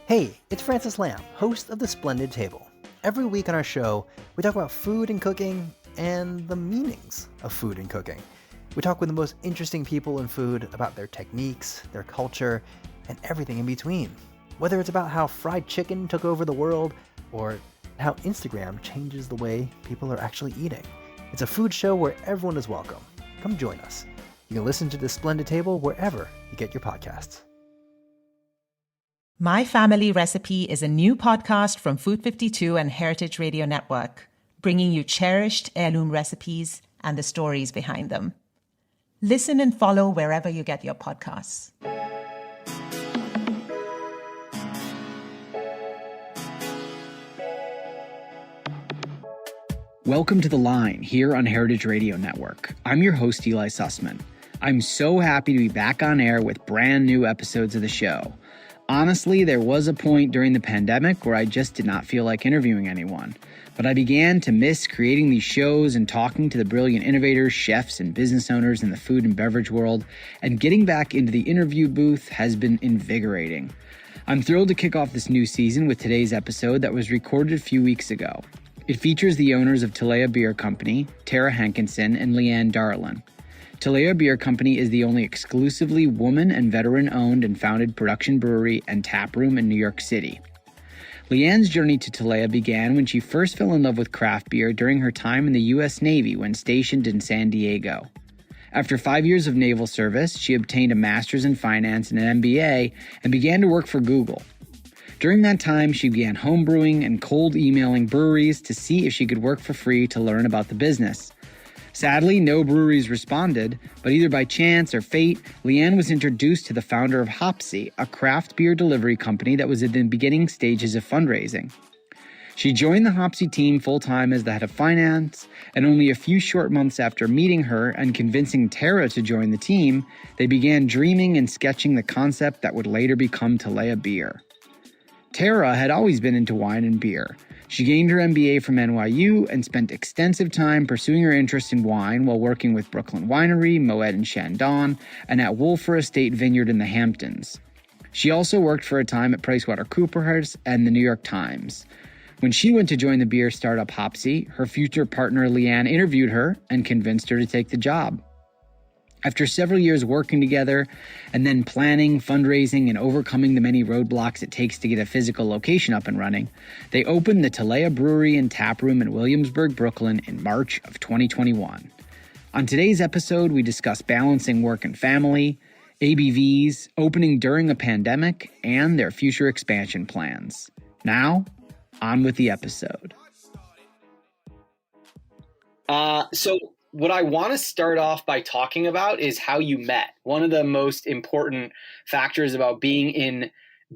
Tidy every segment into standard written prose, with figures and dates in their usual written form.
Hey, it's Francis Lamb, host of The Splendid Table. Every week on our show, we talk about food and cooking and the meanings of food and cooking. We talk with the most interesting people in food about their techniques, their culture, and everything in between. Whether it's about how fried chicken took over the world or how Instagram changes the way people are actually eating. It's a food show where everyone is welcome. Come join us. You can listen to The Splendid Table wherever you get your podcasts. My Family Recipe is a new podcast from Food 52 and Heritage Radio Network, bringing you cherished heirloom recipes and the stories behind them. Listen and follow wherever you get your podcasts. Welcome to The Line here on Heritage Radio Network. I'm your host, Eli Sussman. I'm so happy to be back on air with brand new episodes of the show. Honestly, there was a point during the pandemic where I just did not feel like interviewing anyone, but I began to miss creating these shows and talking to the brilliant innovators, chefs, and business owners in the food and beverage world, and getting back into the interview booth has been invigorating. I'm thrilled to kick off this new season with today's episode that was recorded a few weeks ago. It features the owners of Talea Beer Company, Tara Hankinson and Leanne Darlin. Talea Beer Company is the only exclusively woman and veteran-owned and founded production brewery and taproom in New York City. Leanne's journey to Talea began when she first fell in love with craft beer during her time in the U.S. Navy when stationed in San Diego. After 5 years of naval service, she obtained a master's in finance and an MBA and began to work for Google. During that time, she began homebrewing and cold emailing breweries to see if she could work for free to learn about the business. Sadly, no breweries responded, but either by chance or fate, Leanne was introduced to the founder of Hopsy, a craft beer delivery company that was in the beginning stages of fundraising. She joined the Hopsy team full-time as the head of finance, and only a few short months after meeting her and convincing Tara to join the team, they began dreaming and sketching the concept that would later become Talea Beer. Tara had always been into wine and beer. She gained her MBA from NYU and spent extensive time pursuing her interest in wine while working with Brooklyn Winery, Moet and Chandon, and at Wolfer Estate Vineyard in the Hamptons. She also worked for a time at PricewaterhouseCoopers and the New York Times. When she went to join the beer startup Hopsy, her future partner Leanne interviewed her and convinced her to take the job. After several years working together and then planning, fundraising, and overcoming the many roadblocks it takes to get a physical location up and running, they opened the Talea Brewery and Taproom in Williamsburg, Brooklyn in March of 2021. On today's episode, we discuss balancing work and family, ABVs, opening during a pandemic, and their future expansion plans. Now, on with the episode. What I want to start off by talking about is how you met. One of the most important factors about being in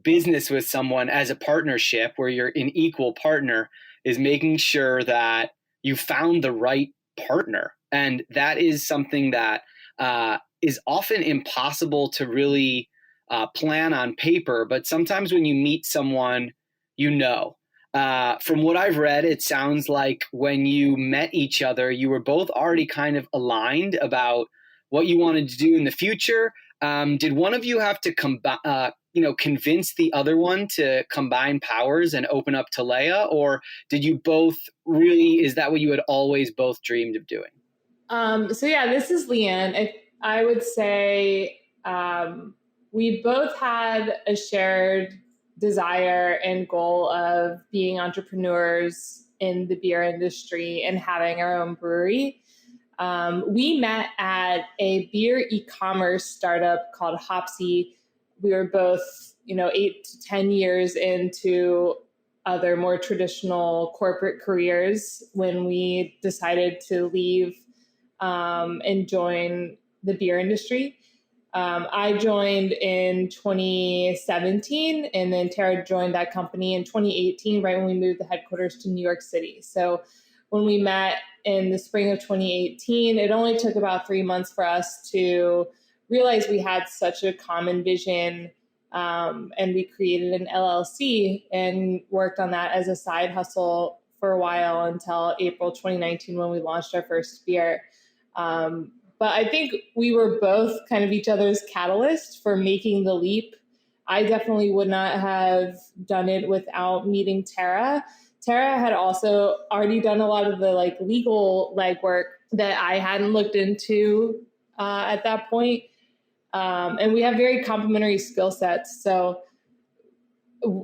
business with someone as a partnership where you're an equal partner is making sure that you found the right partner. And that is something that is often impossible to really plan on paper. But sometimes when you meet someone, you know. From what I've read, it sounds like when you met each other, you were both already kind of aligned about what you wanted to do in the future. Did one of you have to convince the other one to combine powers and open up Talea, or did you both really? Is that what you had always both dreamed of doing? This is Leanne. I would say we both had a shared desire and goal of being entrepreneurs in the beer industry and having our own brewery. We met at a beer e-commerce startup called Hopsy. We were both, 8 to 10 years into other more traditional corporate careers when we decided to leave and join the beer industry. I joined in 2017, and then Tara joined that company in 2018, right when we moved the headquarters to New York City. So when we met in the spring of 2018, it only took about 3 months for us to realize we had such a common vision, and we created an LLC and worked on that as a side hustle for a while until April 2019 when we launched our first beer. But I think we were both kind of each other's catalyst for making the leap I definitely would not have done it without meeting Tara. Tara had also already done a lot of the like legal legwork that I hadn't looked into at that point. And we have very complementary skill sets. So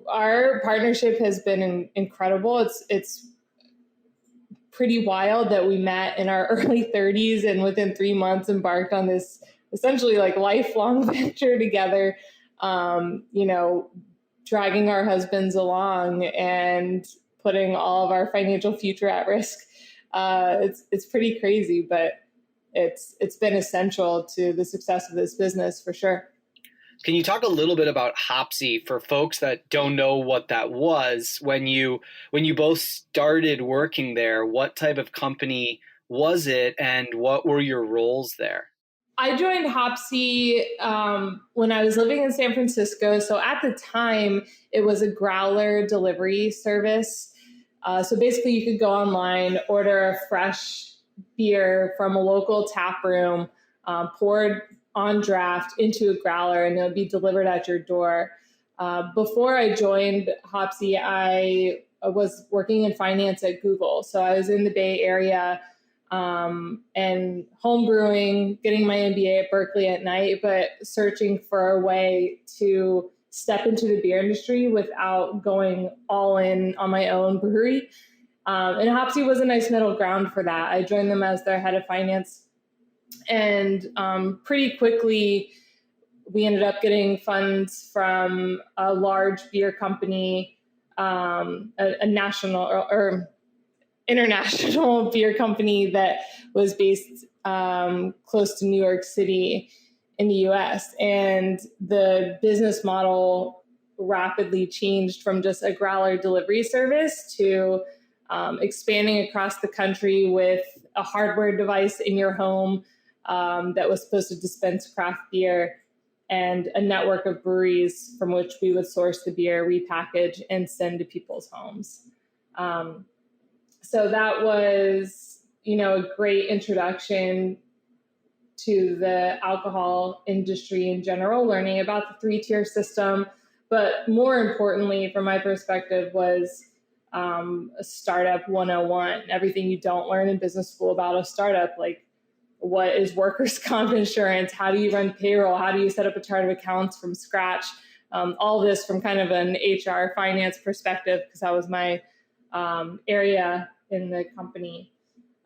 our partnership has been incredible. It's pretty wild that we met in our early 30s and within 3 months embarked on this essentially like lifelong venture together, dragging our husbands along and putting all of our financial future at risk. It's pretty crazy, but it's been essential to the success of this business for sure. Can you talk a little bit about Hopsy for folks that don't know what that was? When you both started working there, what type of company was it and what were your roles there? I joined Hopsy when I was living in San Francisco. So at the time, it was a growler delivery service. So basically, you could go online, order a fresh beer from a local tap room, poured on draft into a growler, and it'll be delivered at your door. Before I joined Hopsy, I was working in finance at Google. So I was in the Bay Area and home brewing, getting my MBA at Berkeley at night, but searching for a way to step into the beer industry without going all in on my own brewery. And Hopsy was a nice middle ground for that. I joined them as their head of finance. And pretty quickly, we ended up getting funds from a large beer company, a national or international beer company that was based close to New York City in the US. And the business model rapidly changed from just a growler delivery service to expanding across the country with a hardware device in your home that was supposed to dispense craft beer, and a network of breweries from which we would source the beer, repackage, and send to people's homes. So that was, a great introduction to the alcohol industry in general, learning about the 3-tier system. But more importantly, from my perspective, was a startup 101, everything you don't learn in business school about a startup, like what is workers' comp insurance? How do you run payroll? How do you set up a chart of accounts from scratch? All this from kind of an HR finance perspective, because that was my area in the company.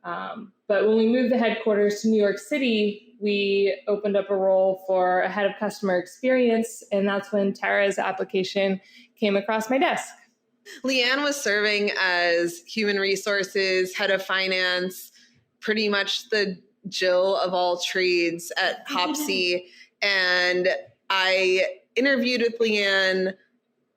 But when we moved the headquarters to New York City, we opened up a role for a head of customer experience, and that's when Tara's application came across my desk. Leanne was serving as human resources, head of finance, pretty much the Jill of all trades at Hopsy. And I interviewed with Leanne.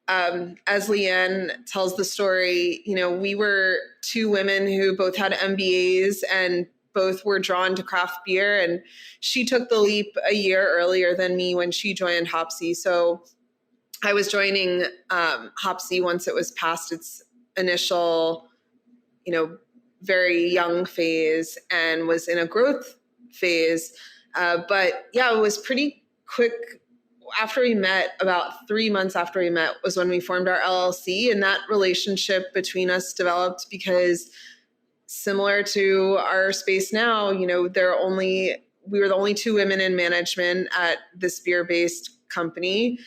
As Leanne tells the story, we were 2 women who both had MBAs and both were drawn to craft beer. And she took the leap a year earlier than me when she joined Hopsy. So I was joining Hopsy once it was past its initial, very young phase and was in a growth phase. But yeah, it was pretty quick. After we met, about 3 months after we met was when we formed our LLC, and that relationship between us developed because, similar to our space now, we were the only 2 women in management at this beer-based company.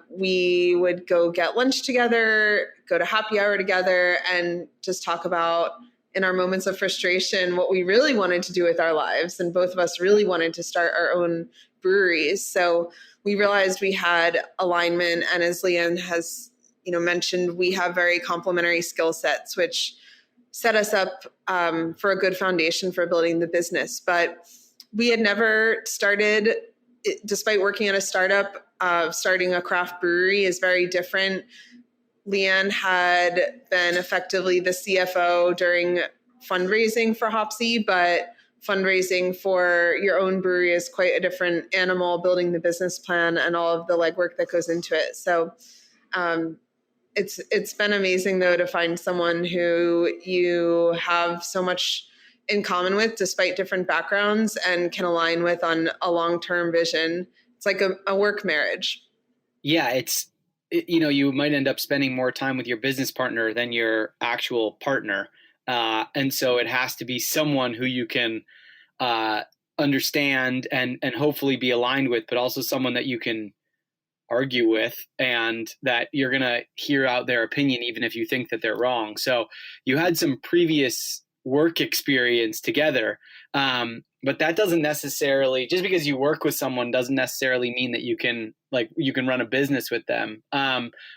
We would go get lunch together, go to happy hour together, and just talk about, in our moments of frustration, what we really wanted to do with our lives. And both of us really wanted to start our own breweries. So we realized we had alignment. And as Leanne has, mentioned, we have very complementary skill sets, which set us up for a good foundation for building the business. But we had never started, despite working at a startup, starting a craft brewery is very different. Leanne had been effectively the CFO during fundraising for Hopsy, but fundraising for your own brewery is quite a different animal, building the business plan and all of the legwork that goes into it. So it's been amazing, though, to find someone who you have so much in common with, despite different backgrounds, and can align with on a long-term vision. It's like a work marriage. Yeah, you might end up spending more time with your business partner than your actual partner. And so it has to be someone who you can uh, understand and hopefully be aligned with, but also someone that you can argue with and that you're going to hear out their opinion, even if you think that they're wrong. So you had some previous work experience together. But that doesn't necessarily, just because you work with someone doesn't necessarily mean that you can run a business with them.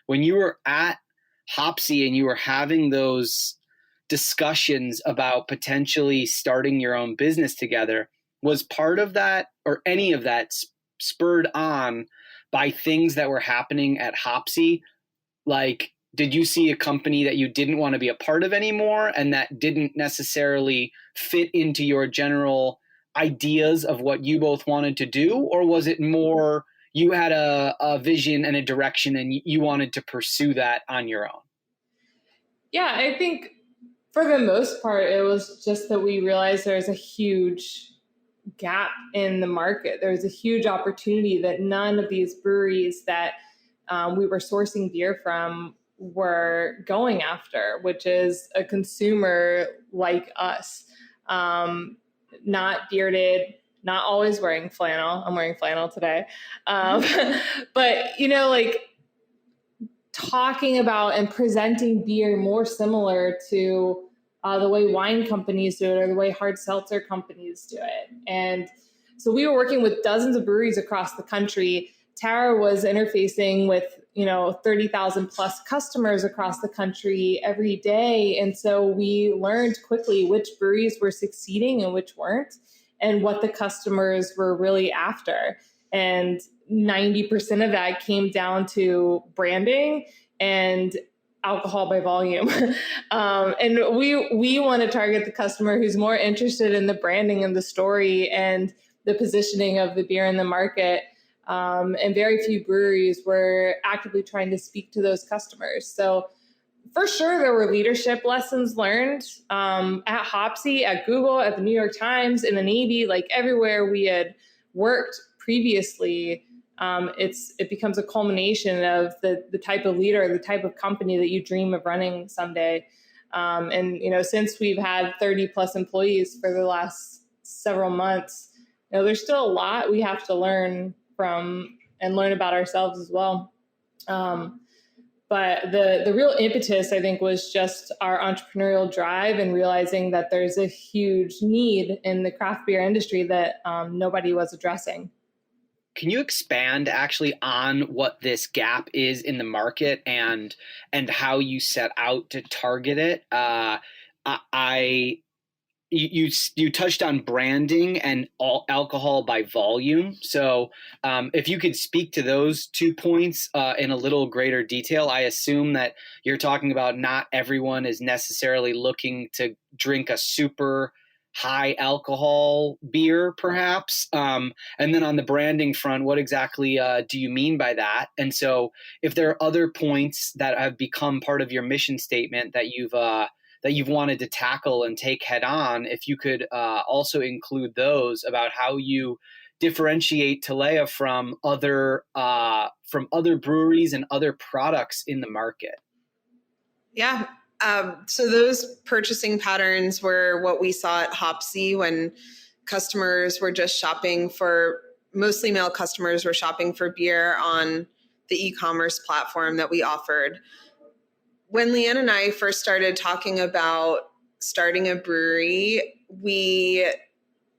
When you were at Hopsy and you were having those discussions about potentially starting your own business together, was part of that or any of that spurred on by things that were happening at Hopsy? Like, did you see a company that you didn't want to be a part of anymore and that didn't necessarily fit into your general ideas of what you both wanted to do? Or was it more you had a vision and a direction and you wanted to pursue that on your own? Yeah, I think for the most part, it was just that we realized there's a huge gap in the market. There's a huge opportunity that none of these breweries that we were sourcing beer from were going after, which is a consumer like us, not bearded, not always wearing flannel. I'm wearing flannel today. But, like talking about and presenting beer more similar to the way wine companies do it or the way hard seltzer companies do it. And so we were working with dozens of breweries across the country. Tara was interfacing with 30,000 plus customers across the country every day. And so we learned quickly which breweries were succeeding and which weren't, and what the customers were really after. And 90% of that came down to branding and alcohol by volume. And we want to target the customer who's more interested in the branding and the story and the positioning of the beer in the market. And very few breweries were actively trying to speak to those customers. So for sure, there were leadership lessons learned at Hopsy, at Google, at the New York Times, in the Navy, like everywhere we had worked previously. It becomes a culmination of the type of leader, the type of company that you dream of running someday. And since we've had 30 plus employees for the last several months, there's still a lot we have to learn from and learn about ourselves as well. But the real impetus, I think, was just our entrepreneurial drive and realizing that there's a huge need in the craft beer industry that nobody was addressing. Can you expand actually on what this gap is in the market and how you set out to target it? You touched on branding and alcohol by volume. So if you could speak to those 2 points in a little greater detail. I assume that you're talking about not everyone is necessarily looking to drink a super high alcohol beer, perhaps. And then on the branding front, what exactly do you mean by that? And so if there are other points that have become part of your mission statement that you've wanted to tackle and take head on, if you could also include those about how you differentiate Talea from other breweries and other products in the market. Yeah. So those purchasing patterns were what we saw at Hopsy when customers were just mostly male customers were shopping for beer on the e-commerce platform that we offered. When Leanne and I first started talking about starting a brewery, we,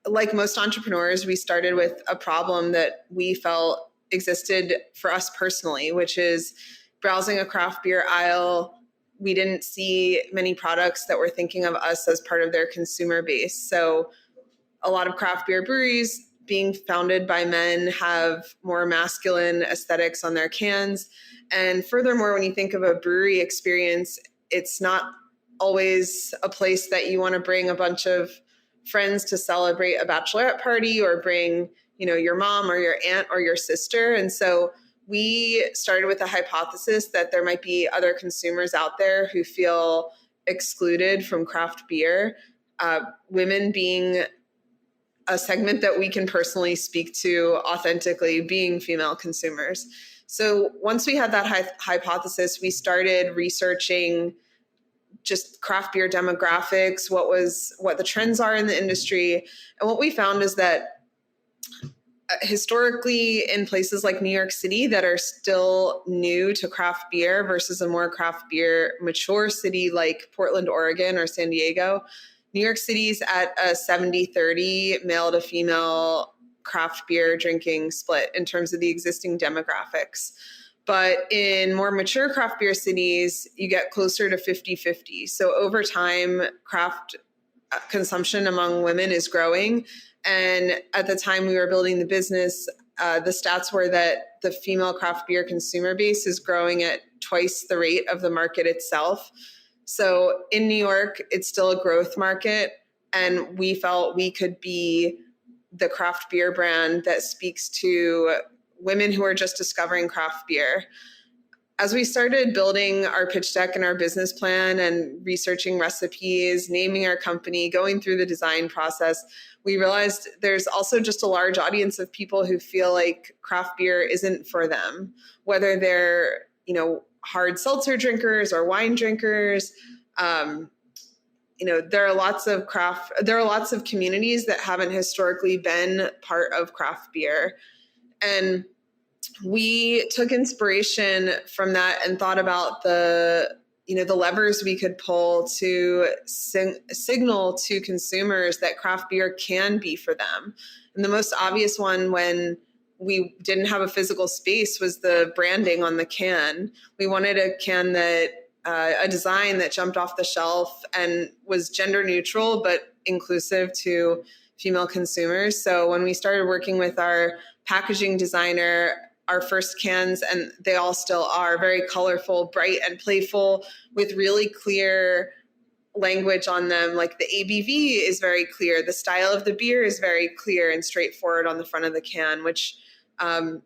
like most entrepreneurs, we started with a problem that we felt existed for us personally, which is browsing a craft beer aisle. We didn't see many products that were thinking of us as part of their consumer base. So a lot of craft beer breweries being founded by men have more masculine aesthetics on their cans. And furthermore, when you think of a brewery experience, it's not always a place that you want to bring a bunch of friends to celebrate a bachelorette party or bring, your mom or your aunt or your sister. And so we started with a hypothesis that there might be other consumers out there who feel excluded from craft beer, women being a segment that we can personally speak to authentically, being female consumers. So once we had that hypothesis, we started researching just craft beer demographics, what the trends are in the industry. And what we found is that historically in places like New York City that are still new to craft beer versus a more craft beer mature city like Portland, Oregon or San Diego, New York City's at a 70-30 male to female craft beer drinking split in terms of the existing demographics. But in more mature craft beer cities, you get closer to 50-50. So over time, craft consumption among women is growing. And at the time we were building the business, the stats were that the female craft beer consumer base is growing at twice the rate of the market itself. So in New York, it's still a growth market. And we felt we could be the craft beer brand that speaks to women who are just discovering craft beer. As we started building our pitch deck and our business plan and researching recipes, naming our company, going through the design process, we realized there's also just a large audience of people who feel like craft beer isn't for them, whether they're, hard seltzer drinkers or wine drinkers. There are lots of communities that haven't historically been part of craft beer. And we took inspiration from that and thought about the levers we could pull to signal to consumers that craft beer can be for them. And the most obvious one when we didn't have a physical space was the branding on the can. We wanted a can that a design that jumped off the shelf and was gender neutral, but inclusive to female consumers. So when we started working with our packaging designer, our first cans, and they all still are, very colorful, bright and playful with really clear language on them. Like the ABV is very clear. The style of the beer is very clear and straightforward on the front of the can, which our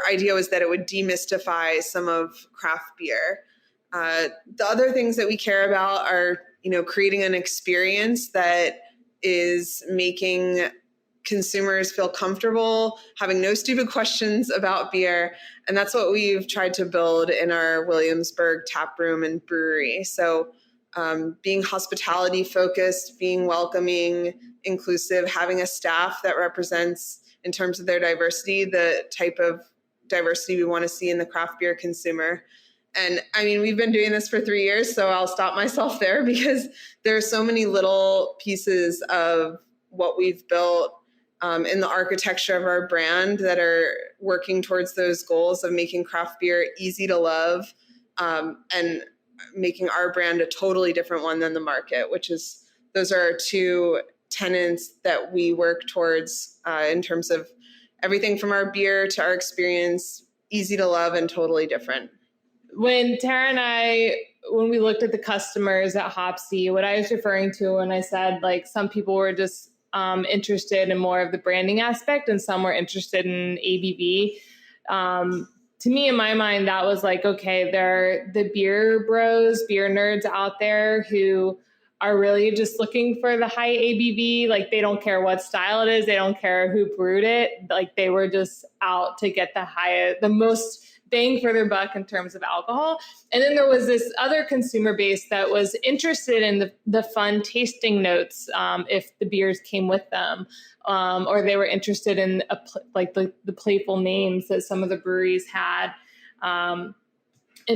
idea was that it would demystify some of craft beer. The other things that we care about are, creating an experience that is making consumers feel comfortable, having no stupid questions about beer. And that's what we've tried to build in our Williamsburg taproom and brewery. So being hospitality focused, being welcoming, inclusive, having a staff that represents, in terms of their diversity, the type of diversity we want to see in the craft beer consumer. And we've been doing this for 3 years, so I'll stop myself there because there are so many little pieces of what we've built in the architecture of our brand that are working towards those goals of making craft beer easy to love and making our brand a totally different one than the market, those are our two tenets that we work towards in terms of everything from our beer to our experience, easy to love and totally different. When Tara and I, when we looked at the customers at Hopsy, what I was referring to when I said like some people were just interested in more of the branding aspect and some were interested in ABV. To me, in my mind, that was like, okay, there are the beer bros, beer nerds out there who are really just looking for the high ABV. Like they don't care what style it is. They don't care who brewed it. Like they were just out to get the most bang for their buck in terms of alcohol. And then there was this other consumer base that was interested in the fun tasting notes if the beers came with them, or they were interested in the playful names that some of the breweries had. And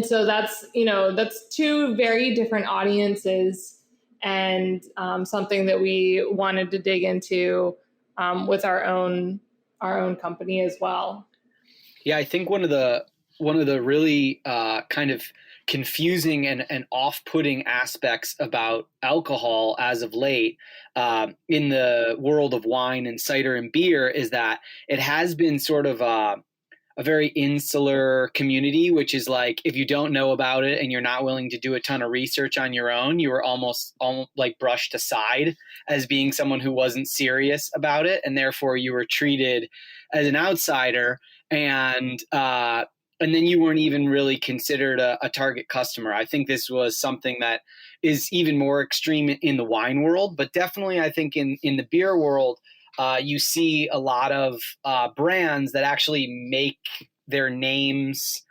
so that's two very different audiences and something that we wanted to dig into with our own company as well. Yeah, I think one of the really kind of confusing and off-putting aspects about alcohol as of late in the world of wine and cider and beer is that it has been sort of a very insular community, which is like if you don't know about it and you're not willing to do a ton of research on your own, you were almost like brushed aside as being someone who wasn't serious about it, and therefore you were treated as an outsider, and then you weren't even really considered a target customer. I think this was something that is even more extreme in the wine world, but definitely I think in the beer world, you see a lot of brands that actually make their names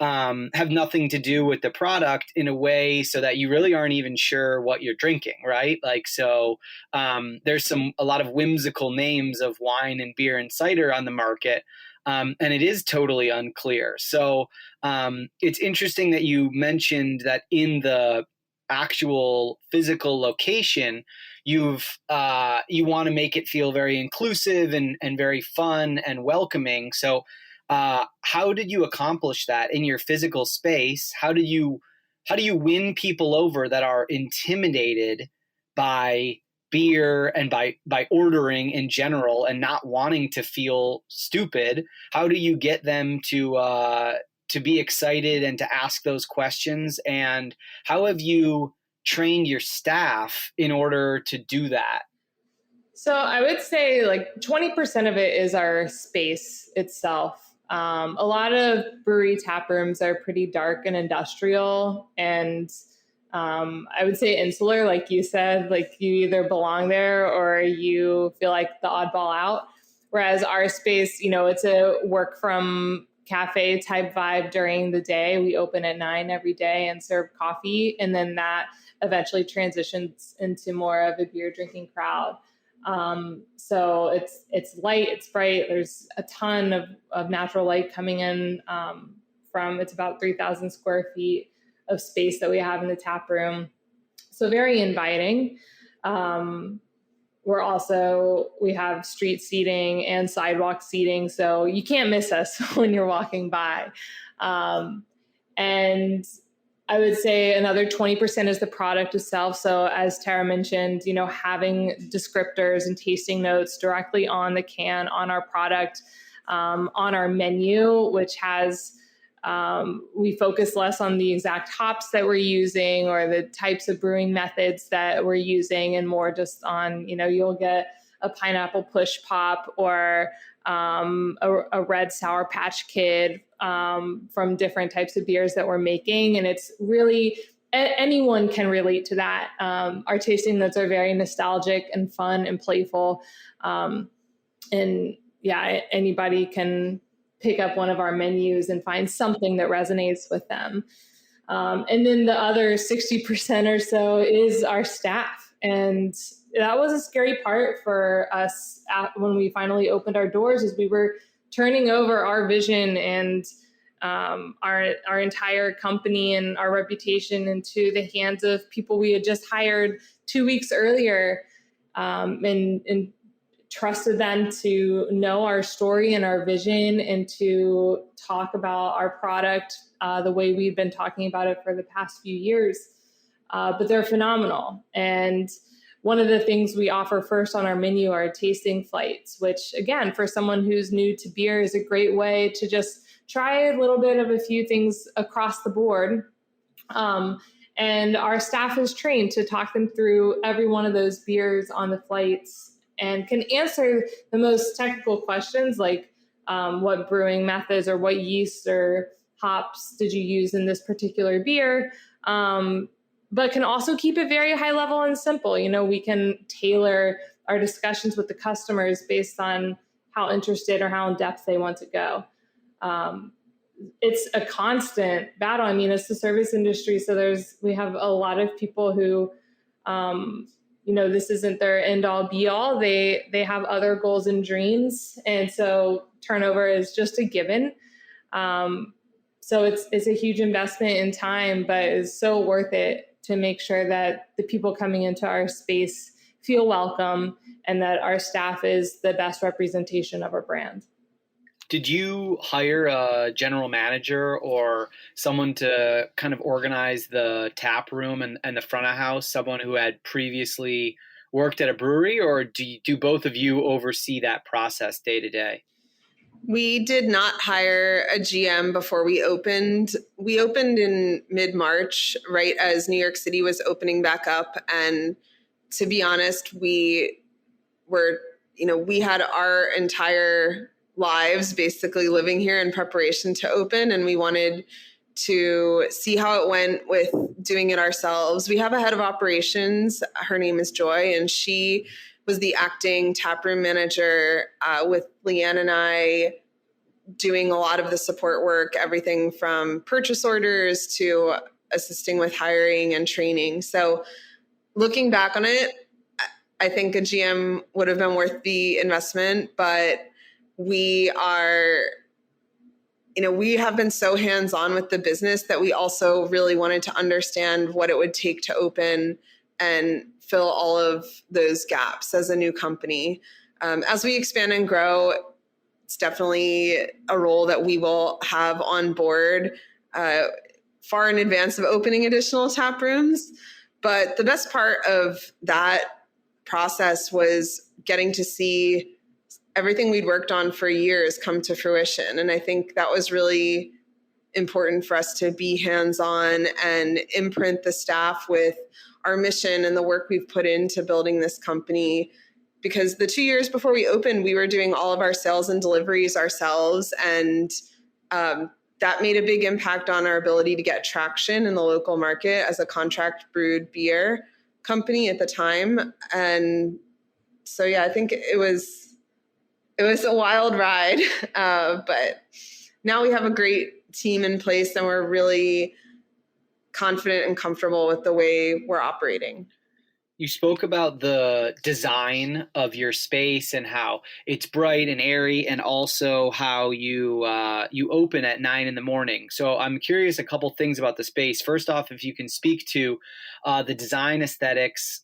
have nothing to do with the product in a way so that you really aren't even sure what you're drinking, right? Like, so there's a lot of whimsical names of wine and beer and cider on the market. And it is totally unclear. So it's interesting that you mentioned that in the actual physical location, you want to make it feel very inclusive and very fun and welcoming. So how did you accomplish that in your physical space? How do you win people over that are intimidated by beer and by ordering in general and not wanting to feel stupid? How do you get them to be excited and to ask those questions? And how have you trained your staff in order to do that? So I would say like 20% of it is our space itself. A lot of brewery tap rooms are pretty dark and industrial, and I would say insular, like you said, like you either belong there or you feel like the oddball out. Whereas our space, it's a work from cafe type vibe during the day. We open at 9 every day and serve coffee, and then that eventually transitions into more of a beer drinking crowd. So it's light, it's bright. There's a ton of natural light coming in it's about 3,000 square feet of space that we have in the tap room. So very inviting. We have street seating and sidewalk seating, so you can't miss us when you're walking by. And I would say another 20% is the product itself. So as Tara mentioned, having descriptors and tasting notes directly on the can, on our product, on our menu, which has, we focus less on the exact hops that we're using or the types of brewing methods that we're using, and more just on, you'll get a pineapple push pop or a red Sour Patch Kid from different types of beers that we're making. And it's really, anyone can relate to that. Our tasting notes are very nostalgic and fun and playful. And yeah, anybody can pick up one of our menus and find something that resonates with them. And then the other 60% or so is our staff. And that was a scary part for us when we finally opened our doors, is we were turning over our vision and our entire company and our reputation into the hands of people we had just hired 2 weeks earlier, and trusted them to know our story and our vision and to talk about our product the way we've been talking about it for the past few years. But they're phenomenal. And one of the things we offer first on our menu are tasting flights, which again, for someone who's new to beer, is a great way to just try a little bit of a few things across the board. And our staff is trained to talk them through every one of those beers on the flights and can answer the most technical questions like what brewing methods or what yeast or hops did you use in this particular beer, but can also keep it very high level and simple. We can tailor our discussions with the customers based on how interested or how in depth they want to go. It's a constant battle. I mean, it's the service industry. So we have a lot of people who, this isn't their end all be all. They have other goals and dreams. And so turnover is just a given. So it's a huge investment in time, but it's so worth it to make sure that the people coming into our space feel welcome and that our staff is the best representation of our brand. Did you hire a general manager or someone to kind of organize the tap room and the front of house, someone who had previously worked at a brewery, or do both of you oversee that process day to day? We did not hire a GM before we opened. We opened in mid-March, right as New York City was opening back up. And to be honest, we had our entire lives basically living here in preparation to open, and we wanted to see how it went with doing it ourselves. We have a head of operations. Her name is Joy, and she was the acting taproom manager with Leanne and I doing a lot of the support work, everything from purchase orders to assisting with hiring and training. So looking back on it, I think a GM would have been worth the investment, but we have been so hands-on with the business that we also really wanted to understand what it would take to open and fill all of those gaps as a new company. As we expand and grow, it's definitely a role that we will have on board far in advance of opening additional tap rooms. But the best part of that process was getting to see everything we'd worked on for years come to fruition. And I think that was really important for us to be hands-on and imprint the staff with our mission and the work we've put into building this company. Because the 2 years before we opened, we were doing all of our sales and deliveries ourselves. And that made a big impact on our ability to get traction in the local market as a contract brewed beer company at the time. And so, yeah, I think it was a wild ride, but now we have a great team in place and we're really confident and comfortable with the way we're operating. You spoke about the design of your space and how it's bright and airy, and also how you open at 9 a.m. So I'm curious a couple things about the space. First off, if you can speak to the design aesthetics.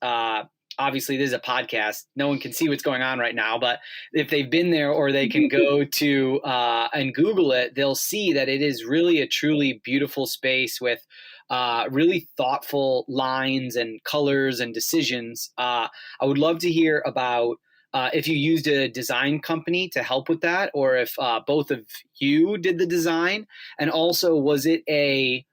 Obviously, this is a podcast. No one can see what's going on right now, but if they've been there or they can go to and Google it, they'll see that it is really a truly beautiful space with really thoughtful lines and colors and decisions. I would love to hear about if you used a design company to help with that, or if both of you did the design. And also, was it a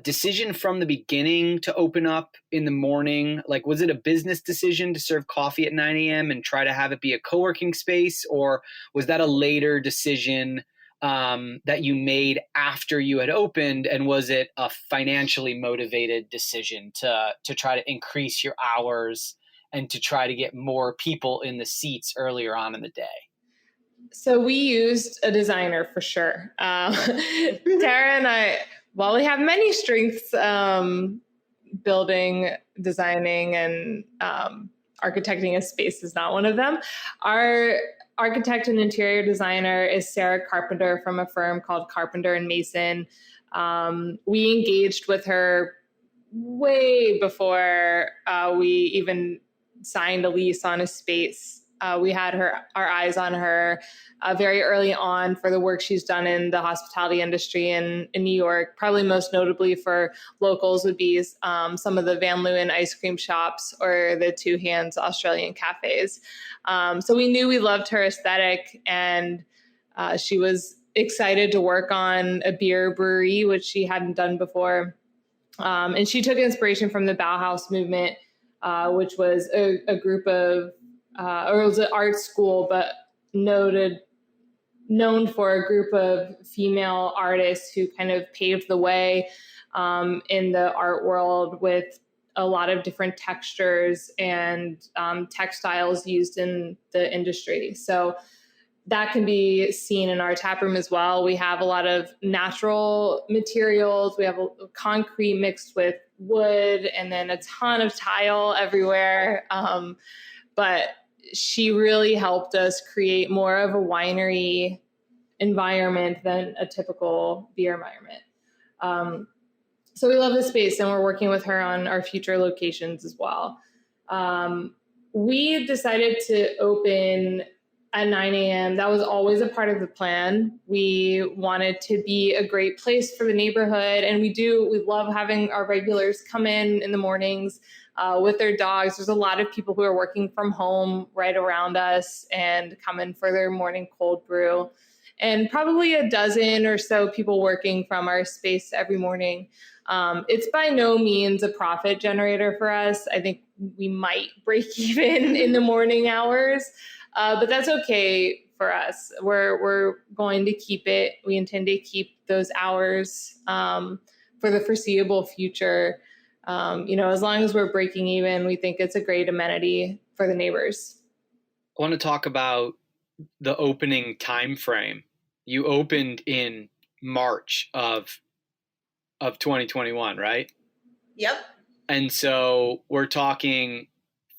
decision from the beginning to open up in the morning? Like, was it a business decision to serve coffee at 9 a.m. and try to have it be a co-working space? Or was that a later decision that you made after you had opened? And was it a financially motivated decision to try to increase your hours and to try to get more people in the seats earlier on in the day? So we used a designer for sure. Tara and I, while we have many strengths, building, designing, and architecting a space is not one of them. Our architect and interior designer is Sarah Carpenter from a firm called Carpenter and Mason. We engaged with her way before we even signed a lease on a space. We had our eyes on her very early on for the work she's done in the hospitality industry in New York. Probably most notably for locals would be some of the Van Leeuwen ice cream shops or the Two Hands Australian cafes. So we knew we loved her aesthetic, and she was excited to work on a beer brewery, which she hadn't done before. And she took inspiration from the Bauhaus movement, which was a group of or it was an art school, but known for a group of female artists who kind of paved the way in the art world with a lot of different textures and textiles used in the industry. So that can be seen in our taproom as well. We have a lot of natural materials. We have a concrete mixed with wood, and then a ton of tile everywhere. But she really helped us create more of a winery environment than a typical beer environment. So we love the space, and we're working with her on our future locations as well. We decided to open at 9 a.m. That was always a part of the plan. We wanted to be a great place for the neighborhood, and we love having our regulars come in the mornings with their dogs. There's a lot of people who are working from home right around us and come in for their morning cold brew, and probably a dozen or so people working from our space every morning. It's by no means a profit generator for us. I think we might break even in the morning hours, but that's okay for us. We're going to keep it. We intend to keep those hours for the foreseeable future. As long as we're breaking even, we think it's a great amenity for the neighbors. I want to talk about the opening time frame. you opened in March of 2021, right? Yep. And so we're talking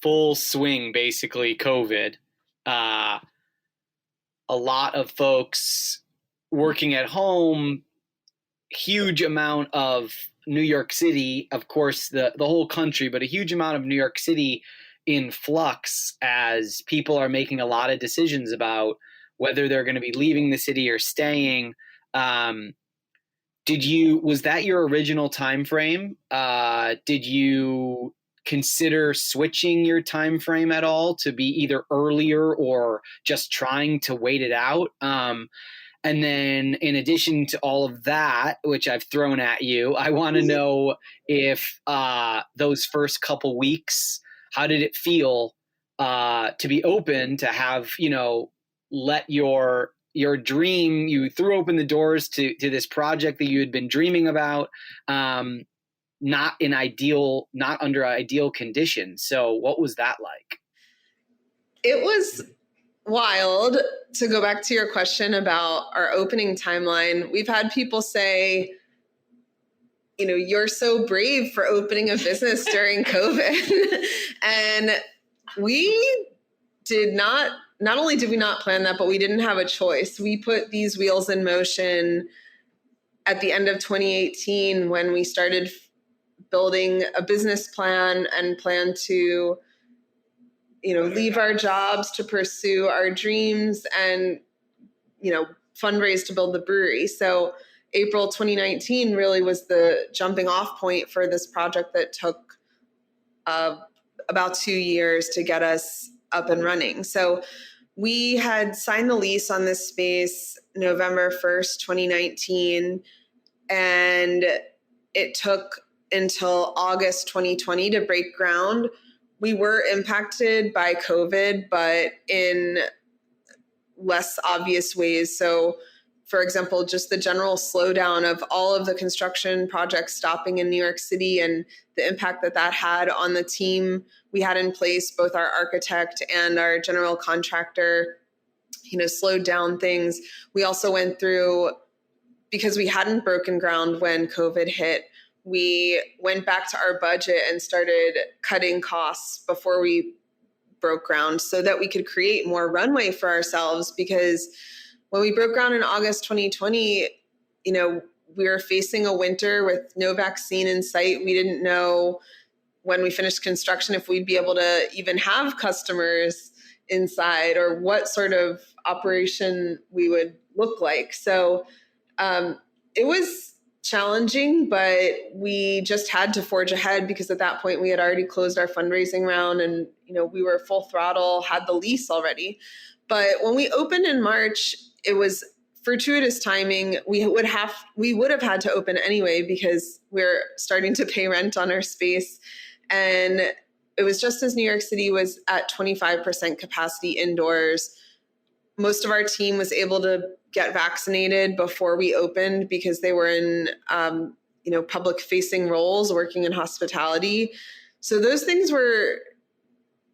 full swing, basically COVID. A lot of folks working at home, huge amount of New York City, of course, the whole country, but a huge amount of New York City in flux as people are making a lot of decisions about whether they're going to be leaving the city or staying. Was that your original time frame? Did you consider switching your time frame at all to be either earlier or just trying to wait it out? And then in addition to all of that, which I've thrown at you, I want to know if those first couple weeks, how did it feel to be open, to have, let your dream, you threw open the doors to this project that you had been dreaming about, not under ideal conditions. So what was that like? It was wild. To go back to your question about our opening timeline, we've had people say, you're so brave for opening a business during COVID. And we did not only did we not plan that, but we didn't have a choice. We put these wheels in motion at the end of 2018 when we started building a business plan and plan to leave our jobs to pursue our dreams and, fundraise to build the brewery. So April 2019 really was the jumping off point for this project that took about 2 years to get us up and running. So we had signed the lease on this space November 1st, 2019, and it took until August 2020 to break ground. We were impacted by COVID, but in less obvious ways. So, for example, just the general slowdown of all of the construction projects stopping in New York City and the impact that had on the team we had in place, both our architect and our general contractor, slowed down things. We also went through, because we hadn't broken ground when COVID hit, we went back to our budget and started cutting costs before we broke ground so that we could create more runway for ourselves. Because when we broke ground in August 2020, we were facing a winter with no vaccine in sight. We didn't know when we finished construction if we'd be able to even have customers inside or what sort of operation we would look like. So it was challenging, but we just had to forge ahead because at that point we had already closed our fundraising round and, we were full throttle, had the lease already. But when we opened in March, it was fortuitous timing. We would have had to open anyway because we're starting to pay rent on our space. And it was just as New York City was at 25% capacity indoors. Most of our team was able to get vaccinated before we opened because they were in, public facing roles working in hospitality. So those things were,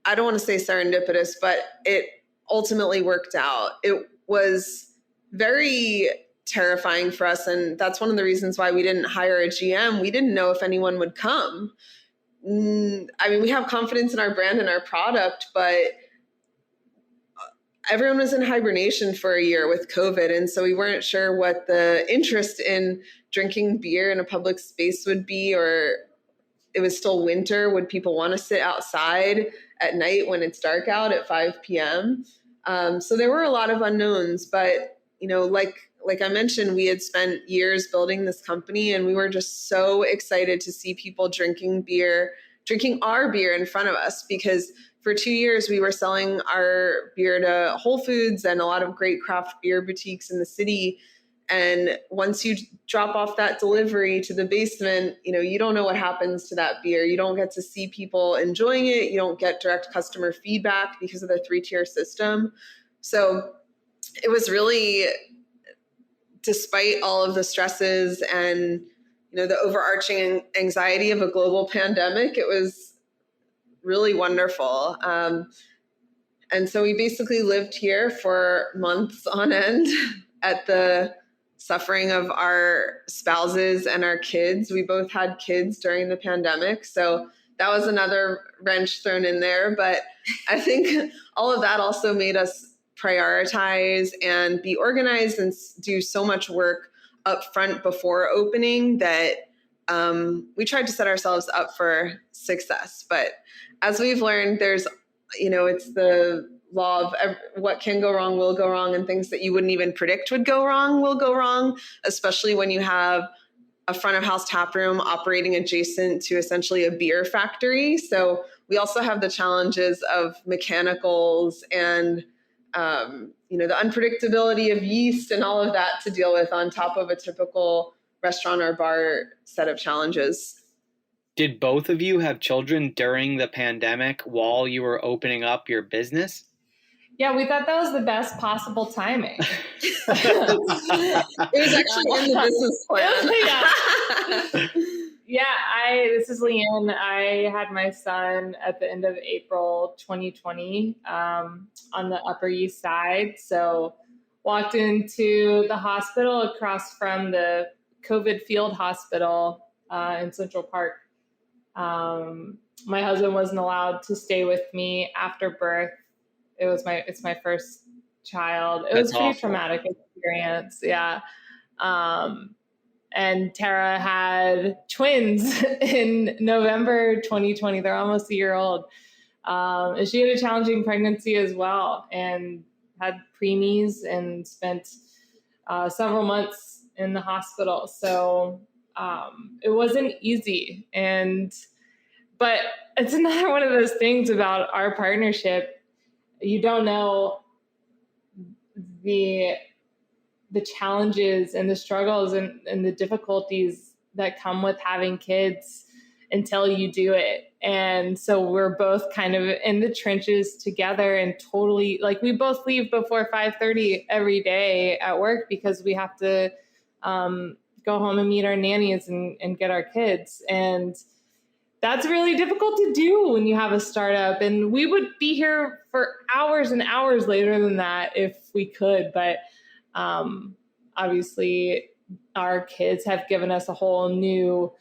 I don't want to say serendipitous, but it ultimately worked out. It was very terrifying for us. And that's one of the reasons why we didn't hire a GM. We didn't know if anyone would come. We have confidence in our brand and our product, but everyone was in hibernation for a year with COVID. And so we weren't sure what the interest in drinking beer in a public space would be, or it was still winter. Would people want to sit outside at night when it's dark out at 5 p.m.? So there were a lot of unknowns, but, like I mentioned, we had spent years building this company and we were just so excited to see people drinking our beer in front of us, because for 2 years we were selling our beer to Whole Foods and a lot of great craft beer boutiques in the city. And once you drop off that delivery to the basement, you don't know what happens to that beer. You don't get to see people enjoying it. You don't get direct customer feedback because of the 3-tier system. So it was really, despite all of the stresses and, the overarching anxiety of a global pandemic, it was really wonderful. And so we basically lived here for months on end at the suffering of our spouses and our kids. We both had kids during the pandemic, so that was another wrench thrown in there. But I think all of that also made us prioritize and be organized and do so much work up front before opening that we tried to set ourselves up for success. But as we've learned, there's, it's the law of what can go wrong will go wrong, and things that you wouldn't even predict would go wrong will go wrong, especially when you have a front of house tap room operating adjacent to essentially a beer factory. So we also have the challenges of mechanicals and, the unpredictability of yeast and all of that to deal with on top of a typical restaurant or bar set of challenges. Did both of you have children during the pandemic while you were opening up your business? Yeah, we thought that was the best possible timing. It was actually in the business plan. This is Leanne. I had my son at the end of April 2020 on the Upper East Side. So walked into the hospital across from the COVID field hospital in Central Park. My husband wasn't allowed to stay with me after birth. It's my first child. It was a pretty traumatic experience. Yeah. And Tara had twins in November 2020. They're almost a year old. And she had a challenging pregnancy as well, and had preemies and spent several months in the hospital. So it wasn't easy. But it's another one of those things about our partnership. You don't know the challenges and the struggles and the difficulties that come with having kids until you do it. And so we're both kind of in the trenches together, and totally, like, we both leave before 5:30 every day at work because we have to go home and meet our nannies and get our kids. And that's really difficult to do when you have a startup. And we would be here for hours and hours later than that if we could. But obviously, our kids have given us a whole new,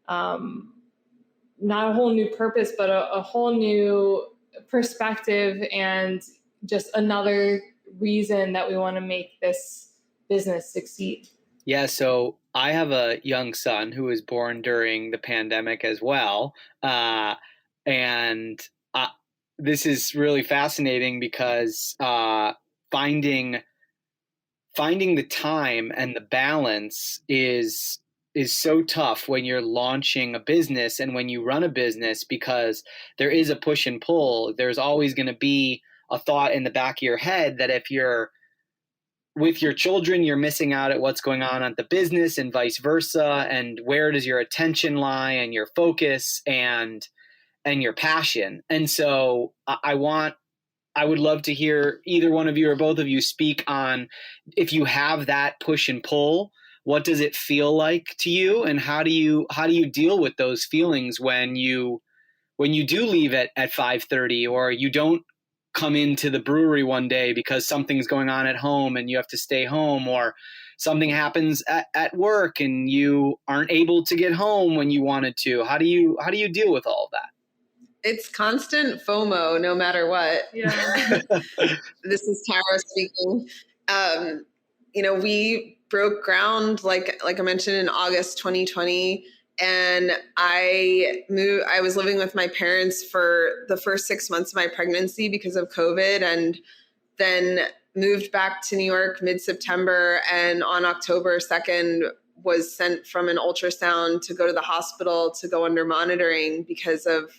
not a whole new purpose, but a whole new perspective, and just another reason that we want to make this business succeed. Yeah, so I have a young son who was born during the pandemic as well. And this is really fascinating because finding the time and the balance is so tough when you're launching a business and when you run a business, because there is a push and pull. There's always going to be a thought in the back of your head that if you're with your children, you're missing out at what's going on at the business, and vice versa. And where does your attention lie, and your focus and your passion? And so I would love to hear either one of you or both of you speak on, if you have that push and pull, what does it feel like to you, and how do you deal with those feelings when you do leave at 5:30, or you don't come into the brewery one day because something's going on at home and you have to stay home, or something happens at work and you aren't able to get home when you wanted to? How do you deal with all of that? It's constant FOMO, no matter what. Yeah. This is Tara speaking. We broke ground, like I mentioned, in August 2020. And I was living with my parents for the first 6 months of my pregnancy because of COVID, and then moved back to New York mid-September. And on October 2nd was sent from an ultrasound to go to the hospital to go under monitoring because of